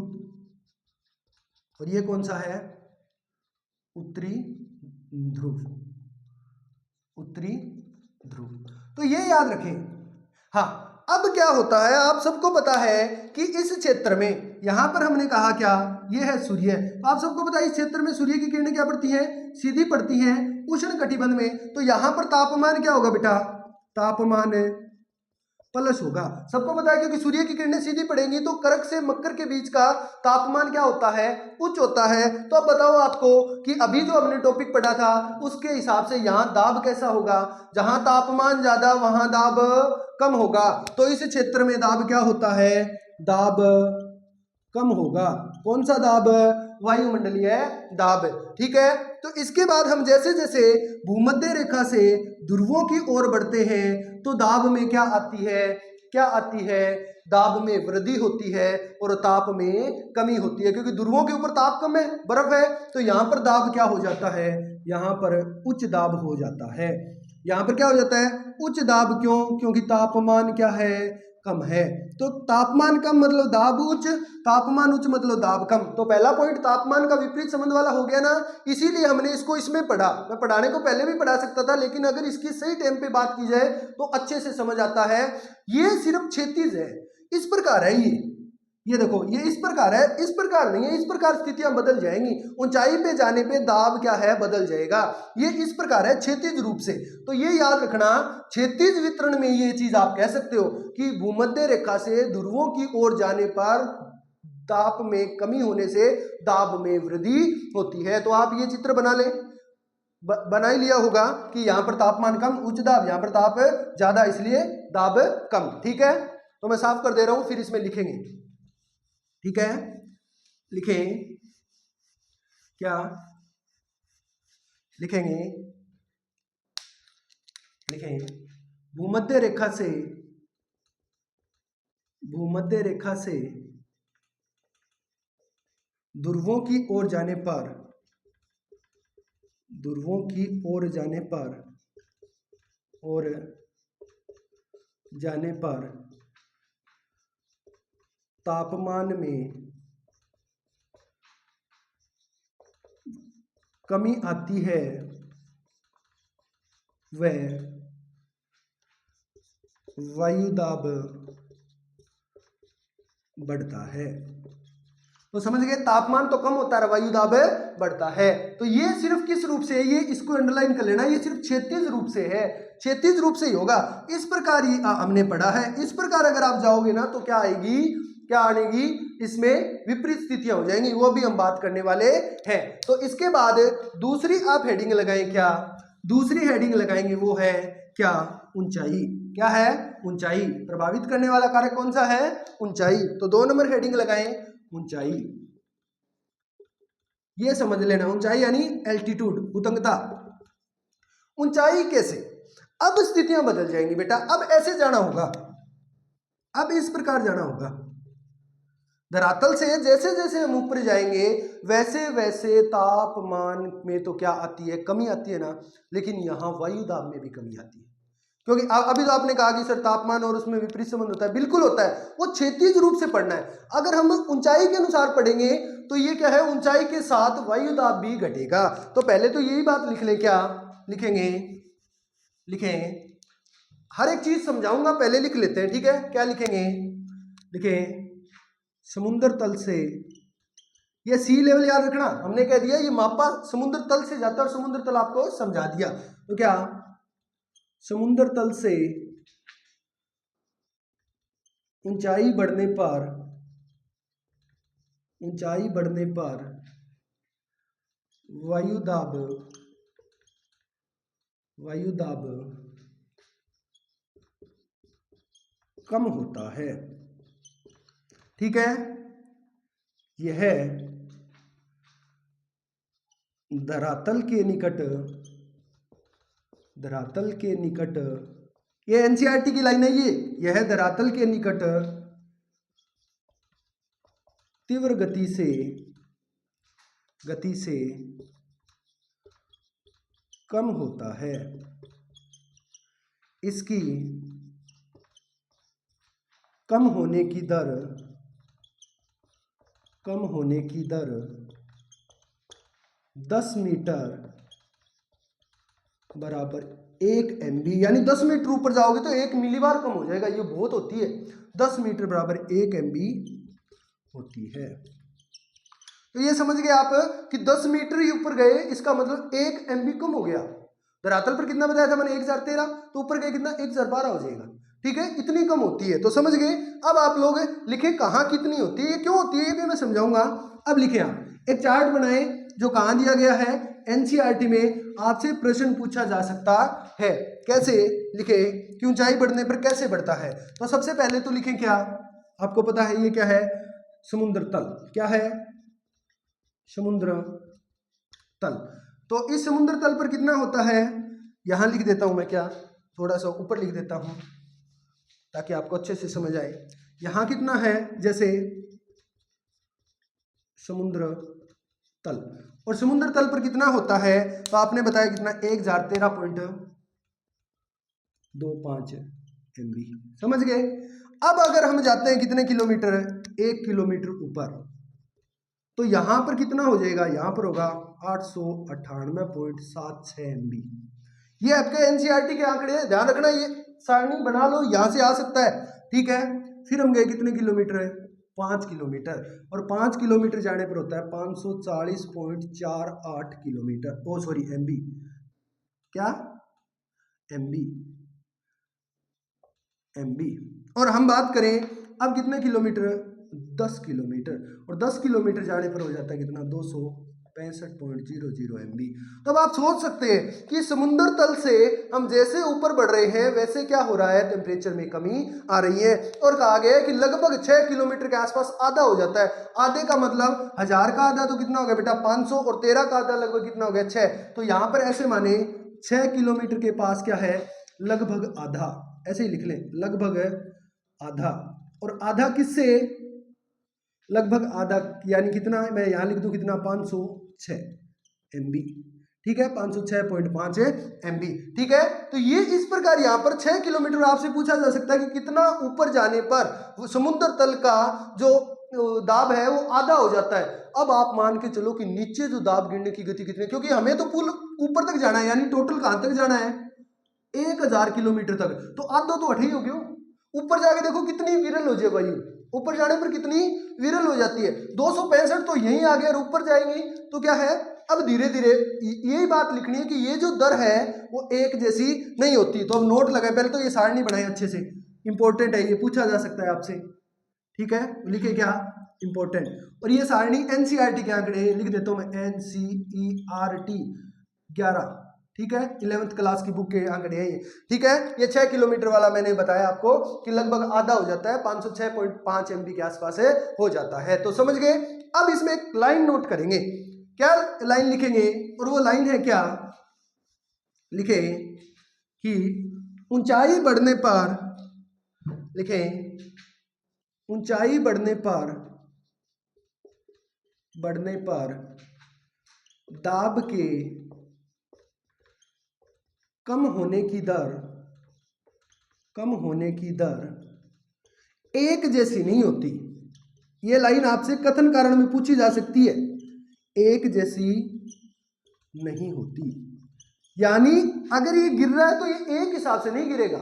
और ये कौन सा है उत्तरी ध्रुव, उत्तरी ध्रुव। तो ये याद रखें। हाँ, अब क्या होता है, आप सबको पता है कि इस क्षेत्र में, यहां पर हमने कहा क्या, ये है सूर्य। आप सबको पता है इस क्षेत्र में सूर्य की किरणें क्या पड़ती हैं, सीधी पड़ती हैं उष्ण कटिबंध में। तो यहां पर तापमान क्या होगा बेटा, तापमान प्लस होगा। सबको पता है क्योंकि सूर्य की किरणें सीधी पड़ेंगी तो कर्क से मकर के बीच का तापमान क्या होता है, उच्च होता है। तो अब बताओ आपको कि अभी जो हमने टॉपिक पढ़ा था उसके हिसाब से यहाँ दाब कैसा होगा, जहां तापमान ज्यादा वहां दाब कम होगा। तो इस क्षेत्र में दाब क्या होता है, दाब कम होगा। कौन सा दाब, वायुमंडलीय दाब। ठीक है, तो इसके बाद हम जैसे जैसे भूमध्य रेखा से ध्रुवों की ओर बढ़ते हैं तो दाब में क्या आती है, क्या आती है, दाब में वृद्धि होती है और ताप में कमी होती है। क्योंकि ध्रुवों के ऊपर ताप कम है, बर्फ है, तो यहाँ पर दाब क्या हो जाता है, यहाँ पर उच्च दाब हो जाता है। यहाँ पर क्या हो जाता है, उच्च दाब। क्यों, क्योंकि तापमान क्या है, कम है। तो तापमान कम मतलब दाब उच्च, तापमान उच्च मतलब दाब कम। तो पहला पॉइंट तापमान का विपरीत संबंध वाला हो गया ना, इसीलिए हमने इसको इसमें पढ़ा। मैं पढ़ाने को पहले भी पढ़ा सकता था, लेकिन अगर इसकी सही टाइम पे बात की जाए तो अच्छे से समझ आता है। ये सिर्फ क्षैतिज है, इस प्रकार है ये देखो, ये इस प्रकार है, इस प्रकार नहीं है, इस प्रकार स्थितियां बदल जाएंगी। ऊंचाई पे जाने पे दाब क्या है, बदल जाएगा। ये इस प्रकार है क्षैतिज रूप से। तो ये याद रखना, क्षैतिज वितरण में ये चीज आप कह सकते हो कि भूमध्य रेखा से ध्रुवों की ओर जाने पर ताप में कमी होने से दाब में वृद्धि होती है। तो आप ये चित्र बना लें, बना ही लिया होगा कि यहाँ पर तापमान कम, उच्च दाब, यहाँ पर ताप ज्यादा, इसलिए दाब कम। ठीक है, तो मैं साफ कर दे रहा हूं, फिर इसमें लिखेंगे। ठीक है, लिखें, क्या लिखेंगे, लिखें भूमध्य रेखा से, भूमध्य रेखा से ध्रुवों की ओर जाने पर, ध्रुवों की ओर जाने पर, और जाने पर तापमान में कमी आती है, वह वायुदाब बढ़ता है। तो समझ गए, तापमान तो कम होता है, वायुदाब बढ़ता है। तो ये सिर्फ किस रूप से है, ये इसको अंडरलाइन कर लेना, ये सिर्फ क्षैतिज रूप से है, क्षैतिज रूप से ही होगा। इस प्रकार ही हमने पढ़ा है। इस प्रकार अगर आप जाओगे ना तो क्या आएगी, क्या आएगी, इसमें विपरीत स्थितियां हो जाएंगी, वो भी हम बात करने वाले हैं। तो इसके बाद दूसरी आप हेडिंग लगाएं, क्या दूसरी हेडिंग लगाएंगे, वो है क्या, ऊंचाई। क्या है, ऊंचाई। प्रभावित करने वाला कारक कौन सा है, ऊंचाई। तो 2 नंबर हेडिंग लगाएं, ऊंचाई। ये समझ लेना, ऊंचाई यानी एल्टीट्यूड, उतंगता। ऊंचाई कैसे, अब स्थितियां बदल जाएंगी बेटा, अब ऐसे जाना होगा, अब इस प्रकार जाना होगा। धरातल से जैसे जैसे हम ऊपर जाएंगे वैसे वैसे तापमान में तो क्या आती है, कमी आती है ना, लेकिन यहां वायुदाब में भी कमी आती है। क्योंकि अभी तो आपने कहा कि सर तापमान और उसमें विपरीत संबंध होता है, बिल्कुल होता है, वो क्षैतिज रूप से पढ़ना है। अगर हम ऊंचाई के अनुसार पढ़ेंगे तो ये क्या है, ऊंचाई के साथ वायुदाब भी घटेगा। तो पहले तो यही बात लिख लें, क्या लिखेंगे, लिखें, हर एक चीज समझाऊंगा, पहले लिख लेते हैं। ठीक है, क्या लिखेंगे, लिखें समुद्र तल से, ये सी लेवल याद रखना, हमने कह दिया ये मापा समुद्र तल से जाता है और समुद्र तल आपको समझा दिया। तो क्या समुद्र तल से ऊंचाई बढ़ने पर, ऊंचाई बढ़ने पर वायुदाब, वायुदाब कम होता है। ठीक है, यह धरातल के निकट, धरातल के निकट, ये एनसीईआरटी की लाइन है, यह धरातल के निकट तीव्र गति से कम होता है। इसकी कम होने की दर, कम होने की दर 10 मीटर बराबर 1 MB, यानी 10 मीटर ऊपर जाओगे तो 1 मिलीबार कम हो जाएगा, ये बहुत होती है। 10 मीटर बराबर 1 MB होती है। तो ये समझ गए आप कि 10 मीटर ही ऊपर गए, इसका मतलब 1 MB कम हो गया। धरातल पर कितना बताया था मैंने, 1013, तो ऊपर गए कितना, 1012 हो जाएगा। ठीक है, इतनी कम होती है। तो समझ गए। अब आप लोग लिखें कहाँ कितनी होती है, ये क्यों होती है, ये भी मैं समझाऊंगा। अब लिखें, आप एक चार्ट बनाए जो कहाँ दिया गया है, एनसीईआरटी में आपसे प्रश्न पूछा जा सकता है। कैसे लिखे कि ऊंचाई बढ़ने पर कैसे बढ़ता है। तो सबसे पहले तो लिखें, क्या आपको पता है ये क्या है, समुद्र तल। क्या है, समुद्र तल। तो इस समुद्र तल पर कितना होता है, यहां लिख देता हूं मैं, क्या थोड़ा सा ऊपर लिख देता हूं ताकि आपको अच्छे से समझ आए। यहां कितना है, जैसे समुद्र तल, और समुद्र तल पर कितना होता है, तो आपने बताया कितना, 1013.25 MB। समझ गए। अब अगर हम जाते हैं कितने किलोमीटर है, 1 किलोमीटर ऊपर, तो यहां पर कितना हो जाएगा, यहां पर होगा 898.76 MB। ये आपके एनसीईआरटी के आंकड़े हैं, ध्यान रखना, ये सारणी बना लो, यहां से आ सकता है, ठीक है। फिर हम गए कितने किलोमीटर है, 5 किलोमीटर, और 5 किलोमीटर जाने पर होता है 540.48 किलोमीटर, ओ सॉरी MB, क्या MB, MB। और हम बात करें अब कितने किलोमीटर, 10 किलोमीटर, और 10 किलोमीटर जाने पर हो जाता है कितना, 265.00 MB। तो अब आप सोच सकते हैं कि समुद्र तल से हम जैसे ऊपर बढ़ रहे हैं वैसे क्या हो रहा है, टेम्परेचर में कमी आ रही है। और कहा गया है कि लगभग 6 किलोमीटर के आसपास आधा हो जाता है। आधे का मतलब 1000 का आधा तो कितना हो गया बेटा, 500, और 13 का आधा लगभग कितना हो गया, 6। तो यहां पर ऐसे माने 6 किलोमीटर के पास क्या है, लगभग आधा, ऐसे ही लिख लें, लगभग आधा। और आधा किससे, लगभग आधा, यानी कितना है, मैं यहां लिख दूं कितना, 506 MB, ठीक है, 506.5 MB, ठीक है। तो ये इस प्रकार यहां पर 6 किलोमीटर आपसे पूछा जा सकता है कि कितना ऊपर जाने पर वो समुद्र तल का जो दाब है वो आधा हो जाता है। अब आप मान के चलो कि नीचे जो दाब गिरने की गति कितनी, क्योंकि हमें तो पुल ऊपर तक जाना है, यानी टोटल कहां तक जाना है, 1000 किलोमीटर तक, तो आधा तो अठे ही हो गया। ऊपर जाके देखो कितनी विरल हो जाए वायु, ऊपर जाने पर कितनी विरल हो जाती है, 265 तो यहीं आ गया, और ऊपर जाएंगी तो क्या है, अब धीरे धीरे यही बात लिखनी है कि ये जो दर है वो एक जैसी नहीं होती। तो अब नोट लगाए, पहले तो ये सारणी बनाए अच्छे से, इंपॉर्टेंट है, ये पूछा जा सकता है आपसे, ठीक है, लिखे क्या, इंपॉर्टेंट। और ये सारणी एनसीईआरटी के आंकड़े लिख देता हूं मैं, एनसीईआरटी 11, ठीक है, 11th क्लास की बुक के आंकड़े हैं ये, ठीक है। ये 6 किलोमीटर वाला मैंने बताया आपको कि लगभग आधा हो जाता है, 506.5 MB के आसपास है, हो जाता है। तो समझ गए। अब इसमें एक लाइन नोट करेंगे, क्या लाइन लिखेंगे, और वो लाइन है क्या, लिखे कि ऊंचाई बढ़ने पर, लिखे ऊंचाई बढ़ने पर दाब के कम होने की दर एक जैसी नहीं होती। यह लाइन आपसे कथन कारण में पूछी जा सकती है, एक जैसी नहीं होती, यानी अगर ये गिर रहा है तो ये एक हिसाब से नहीं गिरेगा।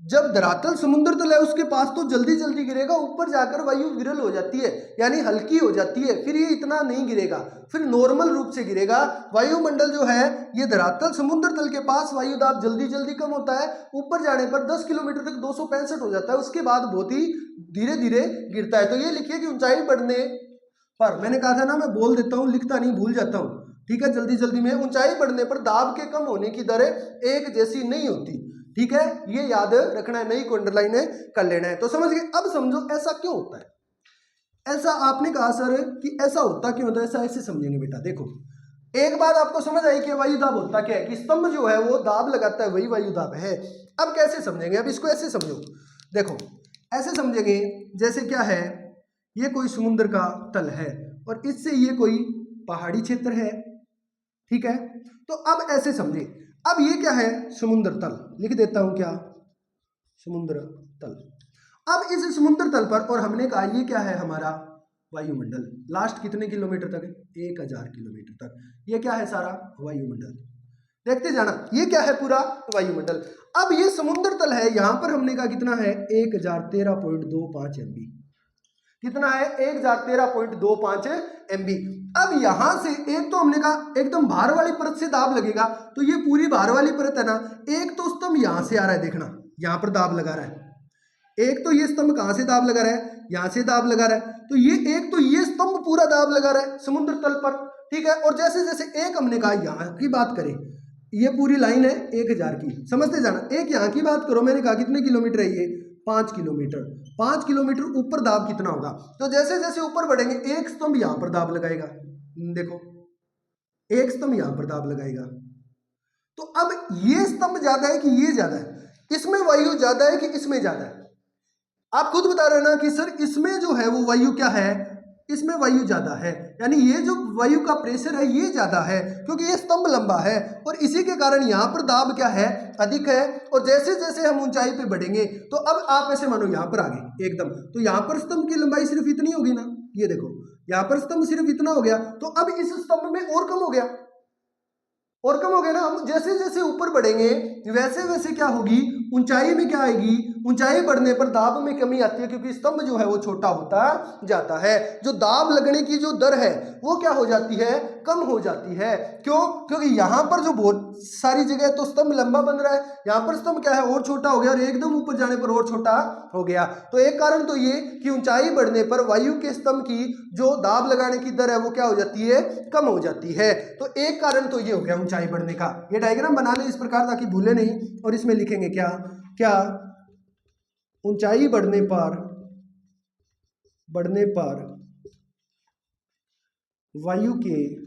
जब धरातल समुद्र तल है उसके पास तो जल्दी जल्दी गिरेगा, ऊपर जाकर वायु विरल हो जाती है, यानी हल्की हो जाती है, फिर ये इतना नहीं गिरेगा, फिर नॉर्मल रूप से गिरेगा। वायुमंडल जो है ये धरातल समुद्र तल के पास वायु दाब जल्दी जल्दी कम होता है, ऊपर जाने पर 10 किलोमीटर तक 265 हो जाता है, उसके बाद बहुत ही धीरे धीरे गिरता है। तो ये लिखिए कि ऊंचाई बढ़ने पर, मैंने कहा था ना मैं बोल देता हूँ, लिखता नहीं, भूल जाता हूँ, ठीक है, जल्दी जल्दी में, ऊंचाई बढ़ने पर दाब के कम होने की दर एक जैसी नहीं होती, ठीक है, ये याद रखना है, नहीं को अंडरलाइन कर लेना है। तो समझ गए। अब समझो ऐसा क्यों होता है, ऐसा आपने कहा सर कि ऐसा होता क्यों होता है, ऐसा ऐसे समझेंगे बेटा। देखो एक बात आपको समझ आई कि वायु दाब होता क्या है, कि स्तंभ जो है वो दाब लगाता है, वही वायु दाब है। अब कैसे समझेंगे, अब इसको ऐसे समझो, देखो ऐसे समझेंगे जैसे क्या है, ये कोई समुद्र का तल है और इससे ये कोई पहाड़ी क्षेत्र है, ठीक है। तो अब ऐसे समझे, अब ये क्या है, समुद्र तल, लिख देता हूं क्या, समुद्र तल। अब इस समुद्र तल पर, और हमने कहा ये क्या है, हमारा वायुमंडल, लास्ट कितने किलोमीटर तक है, 1000 किलोमीटर तक, ये क्या है, सारा वायुमंडल। देखते जाना, ये क्या है, पूरा वायुमंडल। अब ये समुद्र तल है, यहां पर हमने कहा कितना है, 1013.25 MB, कितना है, 1013.25 MB। अब यहां से एक तो हमने कहा एकदम बाहर वाली परत से दाब लगेगा, तो ये पूरी बाहर वाली परत है ना, एक तो स्तंभ यहां से आ रहा है, देखना यहां पर दाब लगा रहा है, एक तो ये स्तंभ कहां से दाब लगा रहा है, यहां से दाब लगा रहा है, तो ये एक तो ये स्तंभ पूरा दाब लगा रहा है समुद्र तल पर, ठीक है। और जैसे जैसे एक हमने कहा यहां की बात करें, ये पूरी लाइन है 1000 की, समझते जाना, एक यहां की बात करो, मैंने कहा कितने किलोमीटर है ये, 5 किलोमीटर, 5 किलोमीटर ऊपर दाब कितना होगा, तो जैसे जैसे ऊपर बढ़ेंगे एक स्तंभ यहां पर दाब लगाएगा, देखो एक स्तंभ यहां पर दाब लगाएगा, तो अब ये स्तंभ ज्यादा है कि ये ज्यादा है, इसमें वायु ज्यादा है कि इसमें ज्यादा है, आप खुद बता रहे हो ना कि सर इसमें जो है वो वायु क्या है, इसमें वायु ज्यादा है, यानी ये जो वायु का प्रेशर है ये ज्यादा है क्योंकि ये स्तंभ लंबा है और इसी के कारण यहाँ पर दाब क्या है, अधिक है। और जैसे जैसे हम ऊंचाई पे बढ़ेंगे तो अब आप ऐसे मानो यहाँ पर आगे एकदम, तो यहाँ पर स्तंभ की लंबाई सिर्फ इतनी होगी ना, ये देखो यहाँ पर स्तंभ सिर्फ इतना हो गया, तो अब इस स्तंभ में और कम हो गया, और कम हो गया ना। हम जैसे जैसे ऊपर बढ़ेंगे वैसे वैसे क्या होगी, ऊंचाई में क्या आएगी, ऊंचाई बढ़ने पर दाब में कमी आती है क्योंकि स्तंभ जो है वो छोटा होता जाता है। जो दाब लगने की जो दर है वो क्या हो जाती है, कम हो जाती है। क्यों, क्योंकि यहाँ पर जो बहुत सारी जगह तो स्तंभ लंबा बन रहा है, यहाँ पर स्तंभ क्या है और छोटा हो गया और एकदम ऊपर जाने पर और छोटा हो गया। तो एक कारण तो ये कि ऊंचाई बढ़ने पर वायु के स्तंभ की जो दाब लगाने की दर है वो क्या हो जाती है, कम हो जाती है। तो एक कारण तो ये हो गया ऊंचाई बढ़ने का। ये डायग्राम बना ले इस प्रकार ताकि भूले नहीं, और इसमें लिखेंगे क्या क्या, ऊंचाई बढ़ने पर वायु के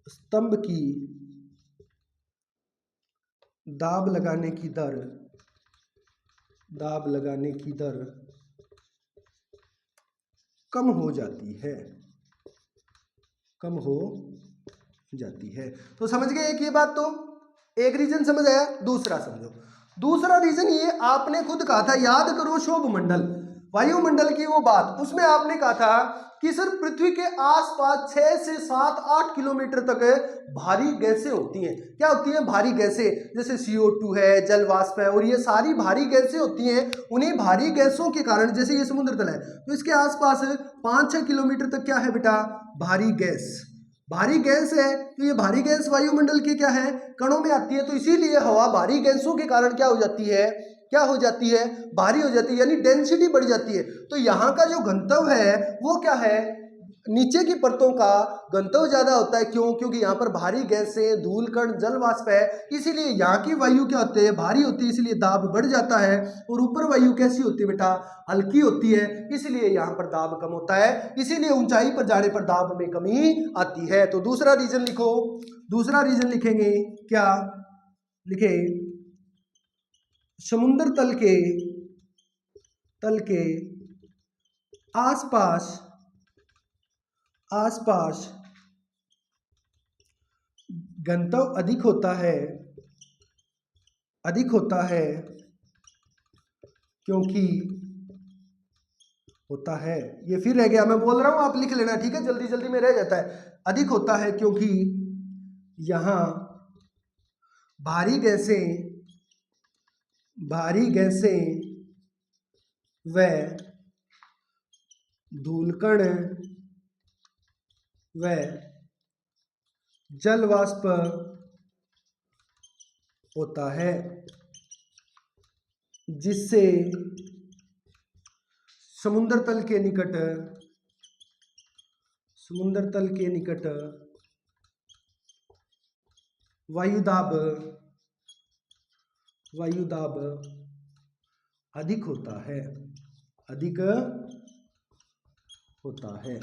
स्तंभ की दाब लगाने की दर कम हो जाती है, तो समझ गए एक ये बात, तो एक रीजन समझ आया। दूसरा समझो, दूसरा रीजन ये आपने खुद कहा था, याद करो शोभ मंडल, वायुमंडल की वो बात, उसमें आपने कहा था कि सर पृथ्वी के आसपास 6 से 7 8 किलोमीटर तक भारी गैसें होती हैं। क्या होती हैं, भारी गैसें, जैसे CO2 है, जल वाष्प है, और ये सारी भारी गैसें होती हैं। उन्हीं भारी गैसों के कारण, जैसे ये समुद्र तल है तो इसके आसपास 5-6 किलोमीटर तक क्या है बेटा, भारी गैस है। तो ये भारी गैस वायुमंडल के क्या है, कणों में आती है, तो इसीलिए हवा भारी गैसों के कारण क्या हो जाती है, भारी हो जाती है, यानी डेंसिटी बढ़ जाती है। तो यहाँ का जो घनत्व है वो क्या है, नीचे की परतों का घनत्व ज्यादा होता है। क्यों, क्योंकि यहाँ पर भारी गैसें, धूल कण, जल वाष्प है, इसीलिए यहाँ की वायु क्या होती है, भारी होती है, इसलिए दाब बढ़ जाता है। और ऊपर वायु कैसी होती है बेटा, हल्की होती है, इसलिए यहाँ पर दाब कम होता है, इसीलिए ऊंचाई पर जाने पर दाब में कमी आती है। तो दूसरा रीजन लिखो, दूसरा रीजन लिखेंगे क्या, लिखे समुद्र तल के आसपास घनत्व अधिक होता है क्योंकि होता है, ये फिर रह गया, मैं बोल रहा हूं आप लिख लेना, ठीक है, जल्दी जल्दी में रह जाता है। अधिक होता है क्योंकि यहां भारी गैसें व धूलकण व जल वाष्प होता है, जिससे समुद्र तल के निकट वायुदाब अधिक होता है।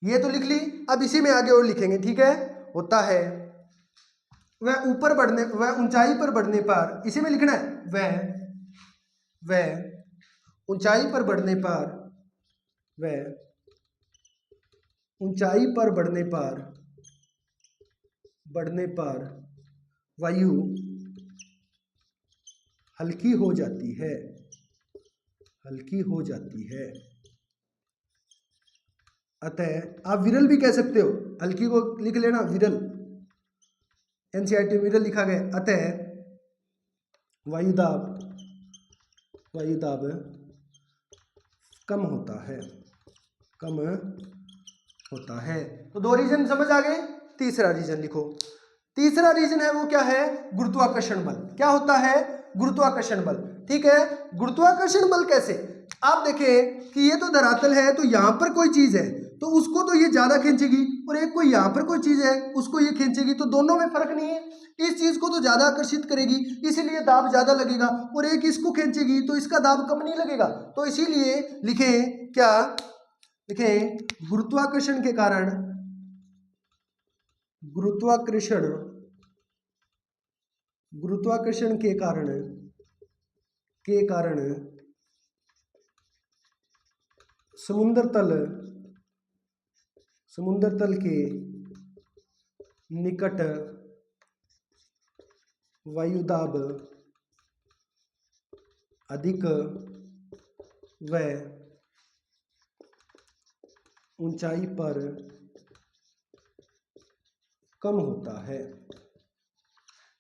ये तो लिख ली, अब इसी में आगे और लिखेंगे, ठीक है। होता है वह ऊंचाई पर बढ़ने पर, इसी में लिखना है, वह ऊंचाई पर बढ़ने पर वायु हल्की हो जाती है। अतः आप विरल भी कह सकते हो, हल्की को लिख लेना विरल, NCERT विरल लिखा गया। अतः वायुदाब कम होता है। तो दो रीजन समझ आ गए। तीसरा रीजन लिखो, तीसरा रीजन है वो क्या है, गुरुत्वाकर्षण बल। क्या होता है, गुरुत्वाकर्षण बल, ठीक है। गुरुत्वाकर्षण बल कैसे, आप देखें कि ये तो धरातल है, तो यहां पर कोई चीज है तो उसको तो ये ज्यादा खींचेगी, और एक कोई यहाँ पर कोई चीज है उसको ये खींचेगी, तो दोनों में फर्क नहीं है। इस चीज को तो ज्यादा आकर्षित करेगी इसलिए दाब ज्यादा लगेगा, और एक इसको खींचेगी तो इसका दाब कम नहीं लगेगा। तो इसीलिए लिखें क्या, लिखें गुरुत्वाकर्षण के कारण समुद्र तल के निकट वायुदाब अधिक व ऊंचाई पर कम होता है।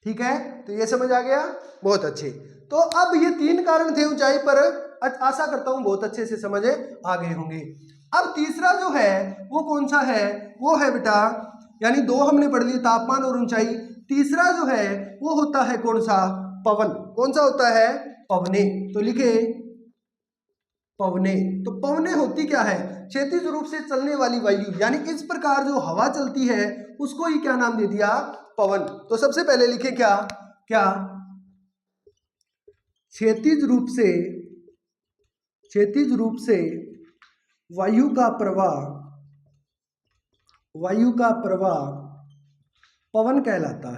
ठीक है, तो ये समझ आ गया, बहुत अच्छे। तो अब ये 3 कारण थे ऊंचाई पर, आशा करता हूं बहुत अच्छे से समझ आ गए होंगे। अब तीसरा जो है वो कौन सा है, वो है बेटा, यानी 2 हमने पढ़ लिए, तापमान और ऊंचाई। तीसरा जो है वो होता है कौन सा, पवन। कौन सा होता है, पवने। तो लिखे पवने। तो पवने होती क्या है, क्षैतिज रूप से चलने वाली वायु, यानी इस प्रकार जो हवा चलती है उसको ही क्या नाम दे दिया, पवन। तो सबसे पहले लिखे क्या, क्षैतिज रूप से वायु का प्रवाह पवन कहलाता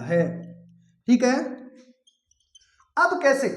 है। ठीक है, अब कैसे,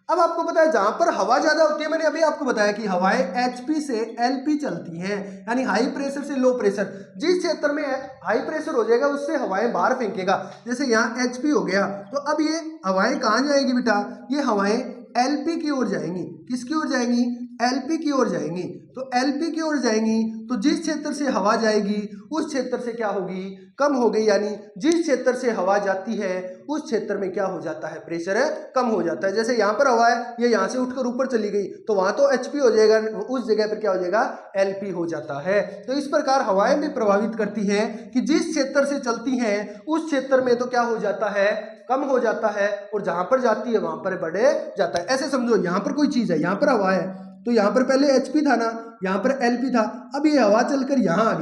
अब आपको पता है जहां पर हवा ज्यादा होती है, मैंने अभी आपको बताया कि हवाएं HP से LP चलती हैं, यानी हाई प्रेशर से लो प्रेशर। जिस क्षेत्र में हाई प्रेशर हो जाएगा उससे हवाएं बाहर फेंकेगा, जैसे यहाँ HP हो गया, तो अब ये हवाएं कहाँ जाएगी बेटा, ये हवाएं LP की ओर जाएंगी। किसकी ओर जाएंगी, LP की ओर जाएंगी। तो LP की ओर जाएंगी तो जिस क्षेत्र से हवा जाएगी उस क्षेत्र से क्या होगी, कम हो गई, यानी जिस क्षेत्र से हवा जाती है उस क्षेत्र में क्या हो जाता है, प्रेशर कम हो जाता है। जैसे यहाँ पर हवा है, ये यहाँ से उठकर ऊपर चली गई तो वहां तो HP हो जाएगा, उस जगह पर क्या हो जाएगा, LP हो जाता है। तो इस प्रकार हवाएं भी प्रभावित करती हैं कि जिस क्षेत्र से चलती हैं उस क्षेत्र में तो क्या हो जाता है, कम हो जाता है, और जहां पर जाती है वहां पर बढ़ जाता है। ऐसे समझो, यहाँ पर कोई चीज है, यहाँ पर हवा है, तो यहाँ पर पहले HP था ना, यहाँ पर LP था, अब ये हवा चलकर यहाँ आ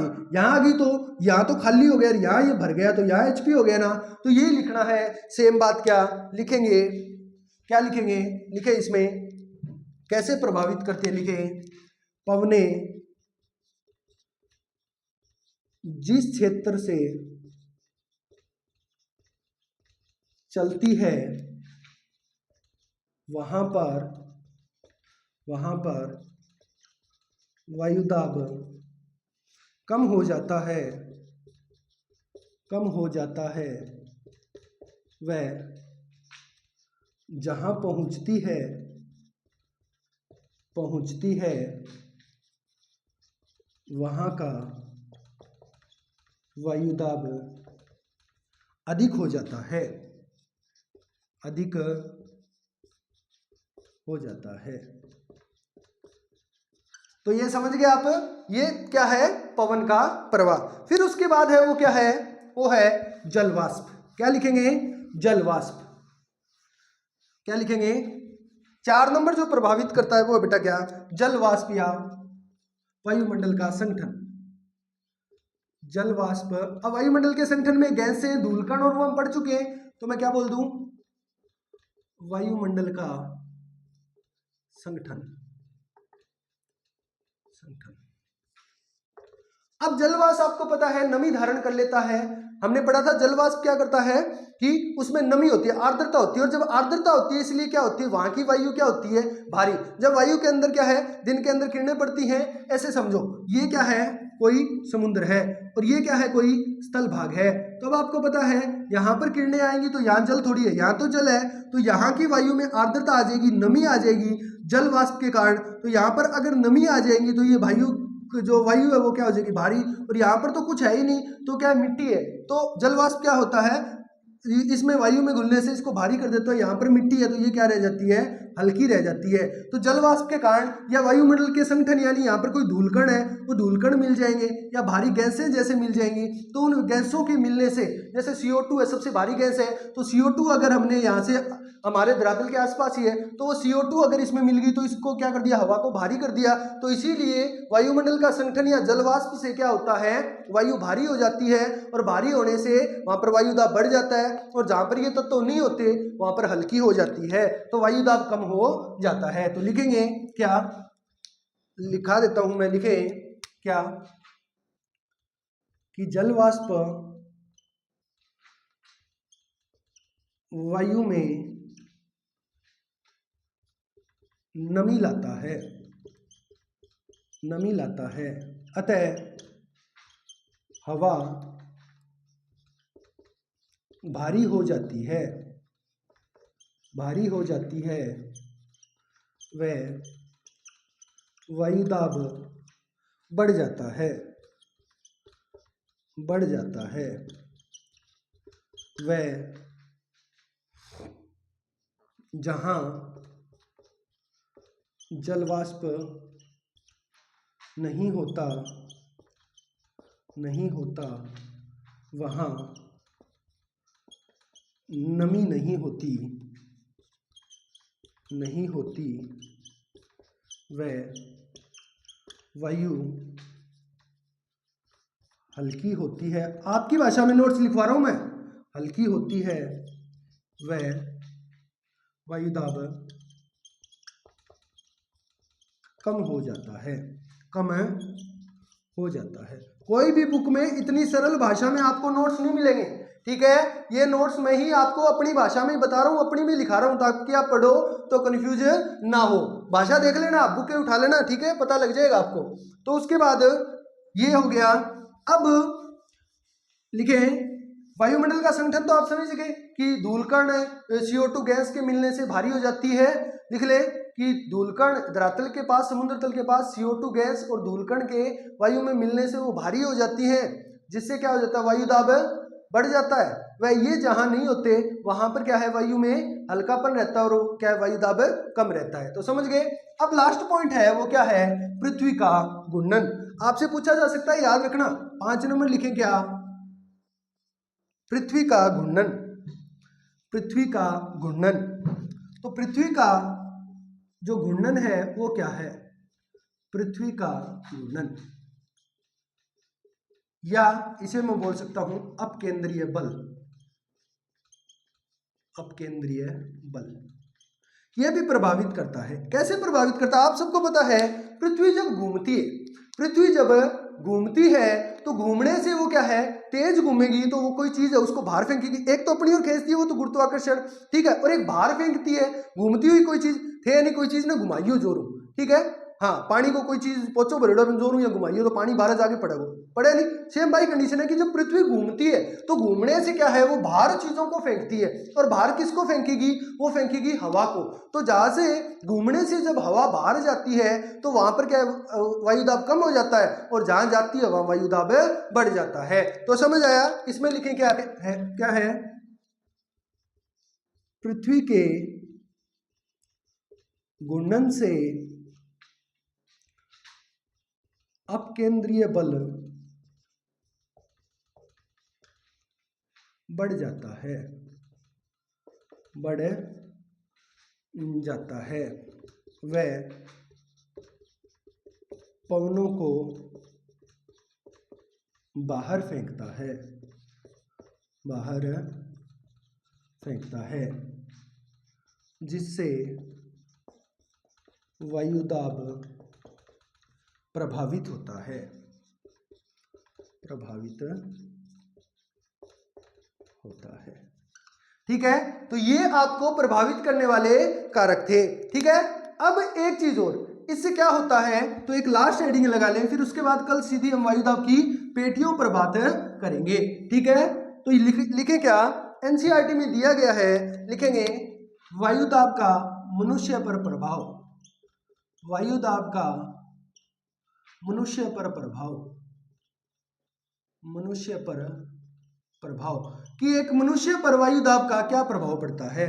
गई, तो यहाँ तो खाली हो गया, यहाँ ये भर गया, तो यहाँ HP हो गया ना। तो ये लिखना है, सेम बात क्या लिखेंगे, लिखे इसमें कैसे प्रभावित करते हैं, लिखे पवने जिस क्षेत्र से चलती है वहां पर वायुदाब कम हो जाता है, वह जहां पहुंचती है वहां का वायुदाब अधिक हो जाता है। तो ये समझ गए आप, ये क्या है, पवन का प्रवाह। फिर उसके बाद है वो क्या है, वो है जलवाष्प। क्या लिखेंगे, जलवाष्प। क्या लिखेंगे, 4 नंबर जो प्रभावित करता है वो बेटा क्या, जलवाष्प या वायुमंडल का संगठन। जलवाष्प, अब वायुमंडल के संगठन में गैसें, धूलकण और वो हम पढ़ चुके हैं, तो मैं क्या बोल दूं, वायुमंडल का संगठन। अब जलवाष्प आपको पता है नमी धारण कर लेता है। हमने पढ़ा था जलवाष्प क्या करता है कि उसमें नमी होती है, आर्द्रता होती है, और जब आर्द्रता होती है इसलिए क्या होती है, वहां की वायु क्या होती है, भारी। जब वायु के अंदर क्या है, दिन के अंदर किरणें पड़ती हैं, ऐसे समझो ये क्या है, कोई समुद्र है, और ये क्या है, कोई स्थल भाग है। तो अब आपको पता है यहाँ पर किरणें आएंगी तो यहाँ जल थोड़ी है, यहाँ तो जल है, तो यहाँ की वायु में आर्द्रता आ जाएगी, नमी आ जाएगी जल वाष्प के कारण। तो यहाँ पर अगर नमी आ जाएगी तो ये जो वायु है वो क्या हो जाएगी, भारी, और यहाँ पर तो कुछ है ही नहीं, तो क्या मिट्टी है। तो जल वाष्प क्या होता है, इसमें वायु में घुलने से इसको भारी कर देता है, यहाँ पर मिट्टी है तो ये क्या रह जाती है, हल्की रह जाती है। तो जल वाष्प के कारण या वायुमंडल के संगठन, यानी यहाँ पर कोई धूलकण है, वो धूलकण मिल जाएंगे, या भारी गैसें जैसे मिल जाएंगी, तो उन गैसों के मिलने से, जैसे CO2 है, सबसे भारी गैस है, तो CO2 अगर हमने यहाँ से, हमारे धरातल के आसपास ही है, तो वो CO2 अगर इसमें मिल गई तो इसको क्या कर दिया, हवा को भारी कर दिया। तो इसीलिए वायुमंडल का संगठन या जलवाष्प से क्या होता है, वायु भारी हो जाती है, और भारी होने से वहां पर वायुदाब बढ़ जाता है, और जहां पर ये तत्व नहीं होते वहां पर हल्की हो जाती है, तो वायुदाब कम हो जाता है। तो लिखेंगे क्या, लिखा देता हूं मैं, लिखे क्या कि जलवाष्प वायु में नमी लाता है, नमी लाता है। अतः हवा भारी हो जाती है, भारी हो जाती है। वह वायुदाब बढ़ जाता है, बढ़ जाता है। वह जहाँ जलवाष्प नहीं होता, नहीं होता, वहाँ नमी नहीं होती, नहीं होती। वह वायु हल्की होती है। आपकी भाषा में नोट्स लिखवा रहा हूं मैं। हल्की होती है। वह वायुदाब कम हो जाता है, कम हो जाता है। कोई भी बुक में इतनी सरल भाषा में आपको नोट्स नहीं मिलेंगे, ठीक है। ये नोट्स मैं ही आपको अपनी भाषा में बता रहा हूँ, अपनी में लिखा रहा हूँ, ताकि आप पढ़ो तो कंफ्यूज ना हो। भाषा देख लेना, आप बुकें उठा लेना, ठीक है, पता लग जाएगा आपको। तो उसके बाद ये हो गया। अब लिखे वायुमंडल का संगठन, तो आप समझ गए कि धूलकण CO2 गैस के मिलने से भारी हो जाती है। लिख ले कि धूलकण धरातल के पास, समुद्र तल के पास CO2 गैस और धूलकण के वायु में मिलने से वो भारी हो जाती है, जिससे क्या हो जाता है, वायुदाब बढ़ जाता है। वह ये जहां नहीं होते वहां पर क्या है, वायु में हल्कापन रहता है और क्या है, वायुदाब कम रहता है। तो समझ गए। अब लास्ट पॉइंट है, वो क्या है, पृथ्वी का घूर्णन। आपसे पूछा जा सकता है, याद रखना, 5 नंबर लिखें क्या, पृथ्वी का घूर्णन, पृथ्वी का घूर्णन। तो पृथ्वी का जो घूर्णन है वो क्या है, पृथ्वी का घूर्णन, या इसे मैं बोल सकता हूं अपकेंद्रीय बल, अपकेंद्रीय बल। यह भी प्रभावित करता है। कैसे प्रभावित करता है, आप सबको पता है, पृथ्वी जब घूमती है, पृथ्वी जब घूमती है तो घूमने से वो क्या है, तेज घूमेगी तो वो कोई चीज है उसको बाहर फेंकेगी। एक तो अपनी ओर खींचती है, वो तो गुरुत्वाकर्षण, ठीक है, और एक बाहर फेंकती है घूमती हुई कोई चीज, थे नहीं कोई चीज ने घुमाइयो जोरू, ठीक है। हाँ, पानी को कोई चीज पोचो भरेड़ो जोरू या घुमाइयो तो पानी बाहर जाके पड़ेगा, पड़े नहीं। सेम बाई कंडीशन है कि जब पृथ्वी घूमती है तो घूमने से क्या है, वो बाहर चीजों को फेंकती है, और बाहर किसको फेंकेगी, वो फेंकेगी हवा को। तो जहां से घूमने से जब हवा बाहर जाती है तो वहां पर क्या है, वायुदाब कम हो जाता है, और जहां जाती है वहां वायुदाब बढ़ जाता है। तो समझ आया। इसमें लिखें क्या है, क्या है, पृथ्वी के घूर्णन से अपकेंद्रीय बल बढ़ जाता है, बढ़ जाता है। वह पवनों को बाहर फेंकता है, बाहर फेंकता है, जिससे वायुदाब प्रभावित होता है, प्रभावित होता है, ठीक है। तो ये आपको प्रभावित करने वाले कारक थे, ठीक है। अब एक चीज और, इससे क्या होता है, तो एक लास्ट हेडिंग लगा लें, फिर उसके बाद कल सीधी हम वायुदाब की पेटियों पर बात करेंगे, ठीक है। तो लिखें क्या, एनसीईआरटी में दिया गया है, लिखेंगे वायुदाब का मनुष्य पर प्रभाव, वायुदाब का मनुष्य पर प्रभाव, मनुष्य पर प्रभाव, कि एक मनुष्य पर वायुदाब का क्या प्रभाव पड़ता है।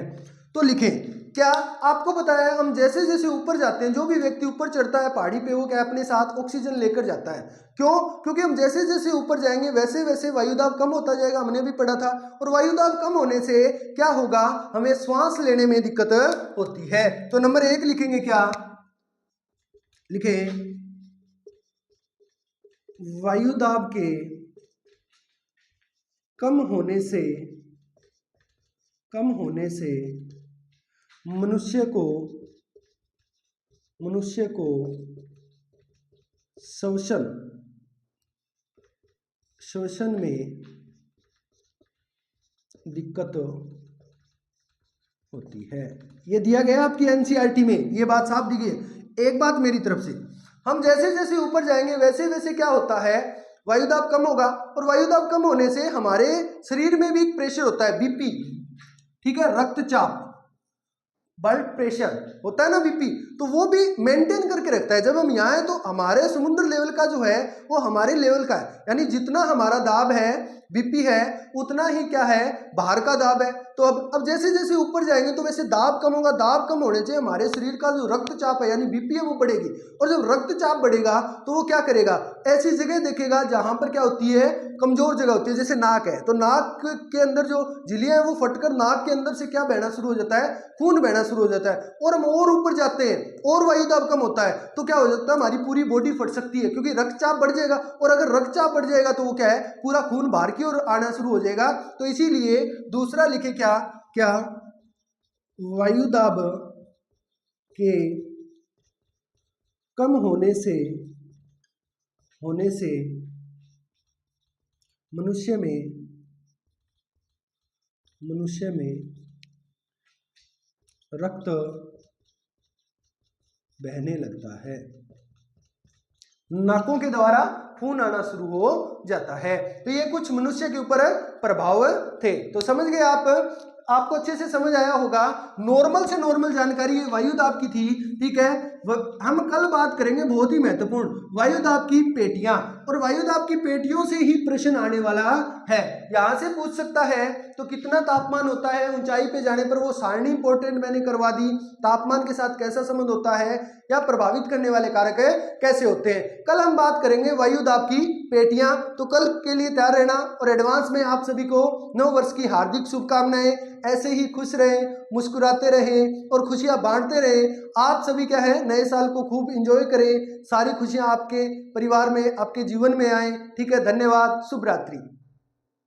तो लिखें क्या, आपको पता है हम जैसे जैसे ऊपर जाते हैं, जो भी व्यक्ति ऊपर चढ़ता है पहाड़ी पे, वो क्या अपने साथ ऑक्सीजन लेकर जाता है। क्यों, क्योंकि हम जैसे जैसे ऊपर जाएंगे वैसे वैसे वायुदाब कम होता जाएगा, हमने भी पढ़ा था। और वायुदाब कम होने से क्या होगा, हमें श्वास लेने में दिक्कत होती है। तो नंबर 1 लिखेंगे क्या, लिखें वायुदाब के कम होने से, कम होने से मनुष्य को श्वसन में दिक्कत होती है। ये दिया गया आपकी एनसीईआरटी में, ये बात साफ दी गई है। एक बात मेरी तरफ से, हम जैसे जैसे ऊपर जाएंगे वैसे वैसे क्या होता है, वायु दाब कम होगा, और वायु दाब कम होने से हमारे शरीर में भी एक प्रेशर होता है, बीपी, ठीक है, रक्तचाप, ब्लड प्रेशर होता है ना, बीपी, तो वो भी मेंटेन करके रखता है। जब हम यहाँ हैं तो हमारे समुद्र लेवल का जो है वो हमारे लेवल का है, यानी जितना हमारा दाब है, बीपी है, उतना ही क्या है, बाहर का दाब है। तो अब जैसे जैसे ऊपर जाएंगे तो वैसे दाब कम होगा, दाब कम होने से हमारे शरीर का जो रक्तचाप है यानी बीपी है वो बढ़ेगी, और जब रक्तचाप बढ़ेगा तो वो क्या करेगा, ऐसी जगह देखेगा जहां पर क्या होती है, कमजोर जगह होती है, जैसे नाक है, तो नाक के अंदर जो झिल्लियां हैं वो फटकर नाक के अंदर से क्या बहना शुरू हो जाता है, खून बहना शुरू हो जाता है, और हम और ऊपर जाते हैं और वायु दाब कम होता है तो क्या हो जाता है, हमारी पूरी बॉडी फट सकती है, क्योंकि रक्तचाप बढ़ जाएगा, और अगर रक्तचाप बढ़ जाएगा तो वो क्या है, पूरा खून बाहर की ओर आना शुरू हो जाएगा। तो इसीलिए दूसरा लिखे क्या क्या, वायु दाब के कम होने से मनुष्य में रक्त बहने लगता है, नाकों के द्वारा खून आना शुरू हो जाता है। तो ये कुछ मनुष्य के ऊपर प्रभाव थे। तो समझ गए आपको अच्छे से समझ आया होगा। नॉर्मल से नॉर्मल जानकारी वायु दाब की थी, ठीक है। हम कल बात करेंगे बहुत ही महत्वपूर्ण, वायु दाब की पेटियां, और वायु दाब की पेटियों से ही प्रश्न आने वाला है। यहां से पूछ सकता है तो कितना तापमान होता है ऊंचाई पे जाने पर, वो सारणी इंपॉर्टेंट मैंने करवा दी, तापमान के साथ कैसा संबंध होता है या प्रभावित करने वाले कारक कैसे होते हैं। कल हम बात करेंगे वायु दाब की पेटियां। तो कल के लिए तैयार रहना, और एडवांस में आप सभी को नव वर्ष की हार्दिक शुभकामनाएं। ऐसे ही खुश रहें, मुस्कुराते रहें और खुशियां बांटते रहें। आप सभी क्या है, नए साल को खूब एंजॉय करें, सारी खुशियां आपके परिवार में, आपके जीवन में आए, ठीक है। धन्यवाद, शुभ रात्रि।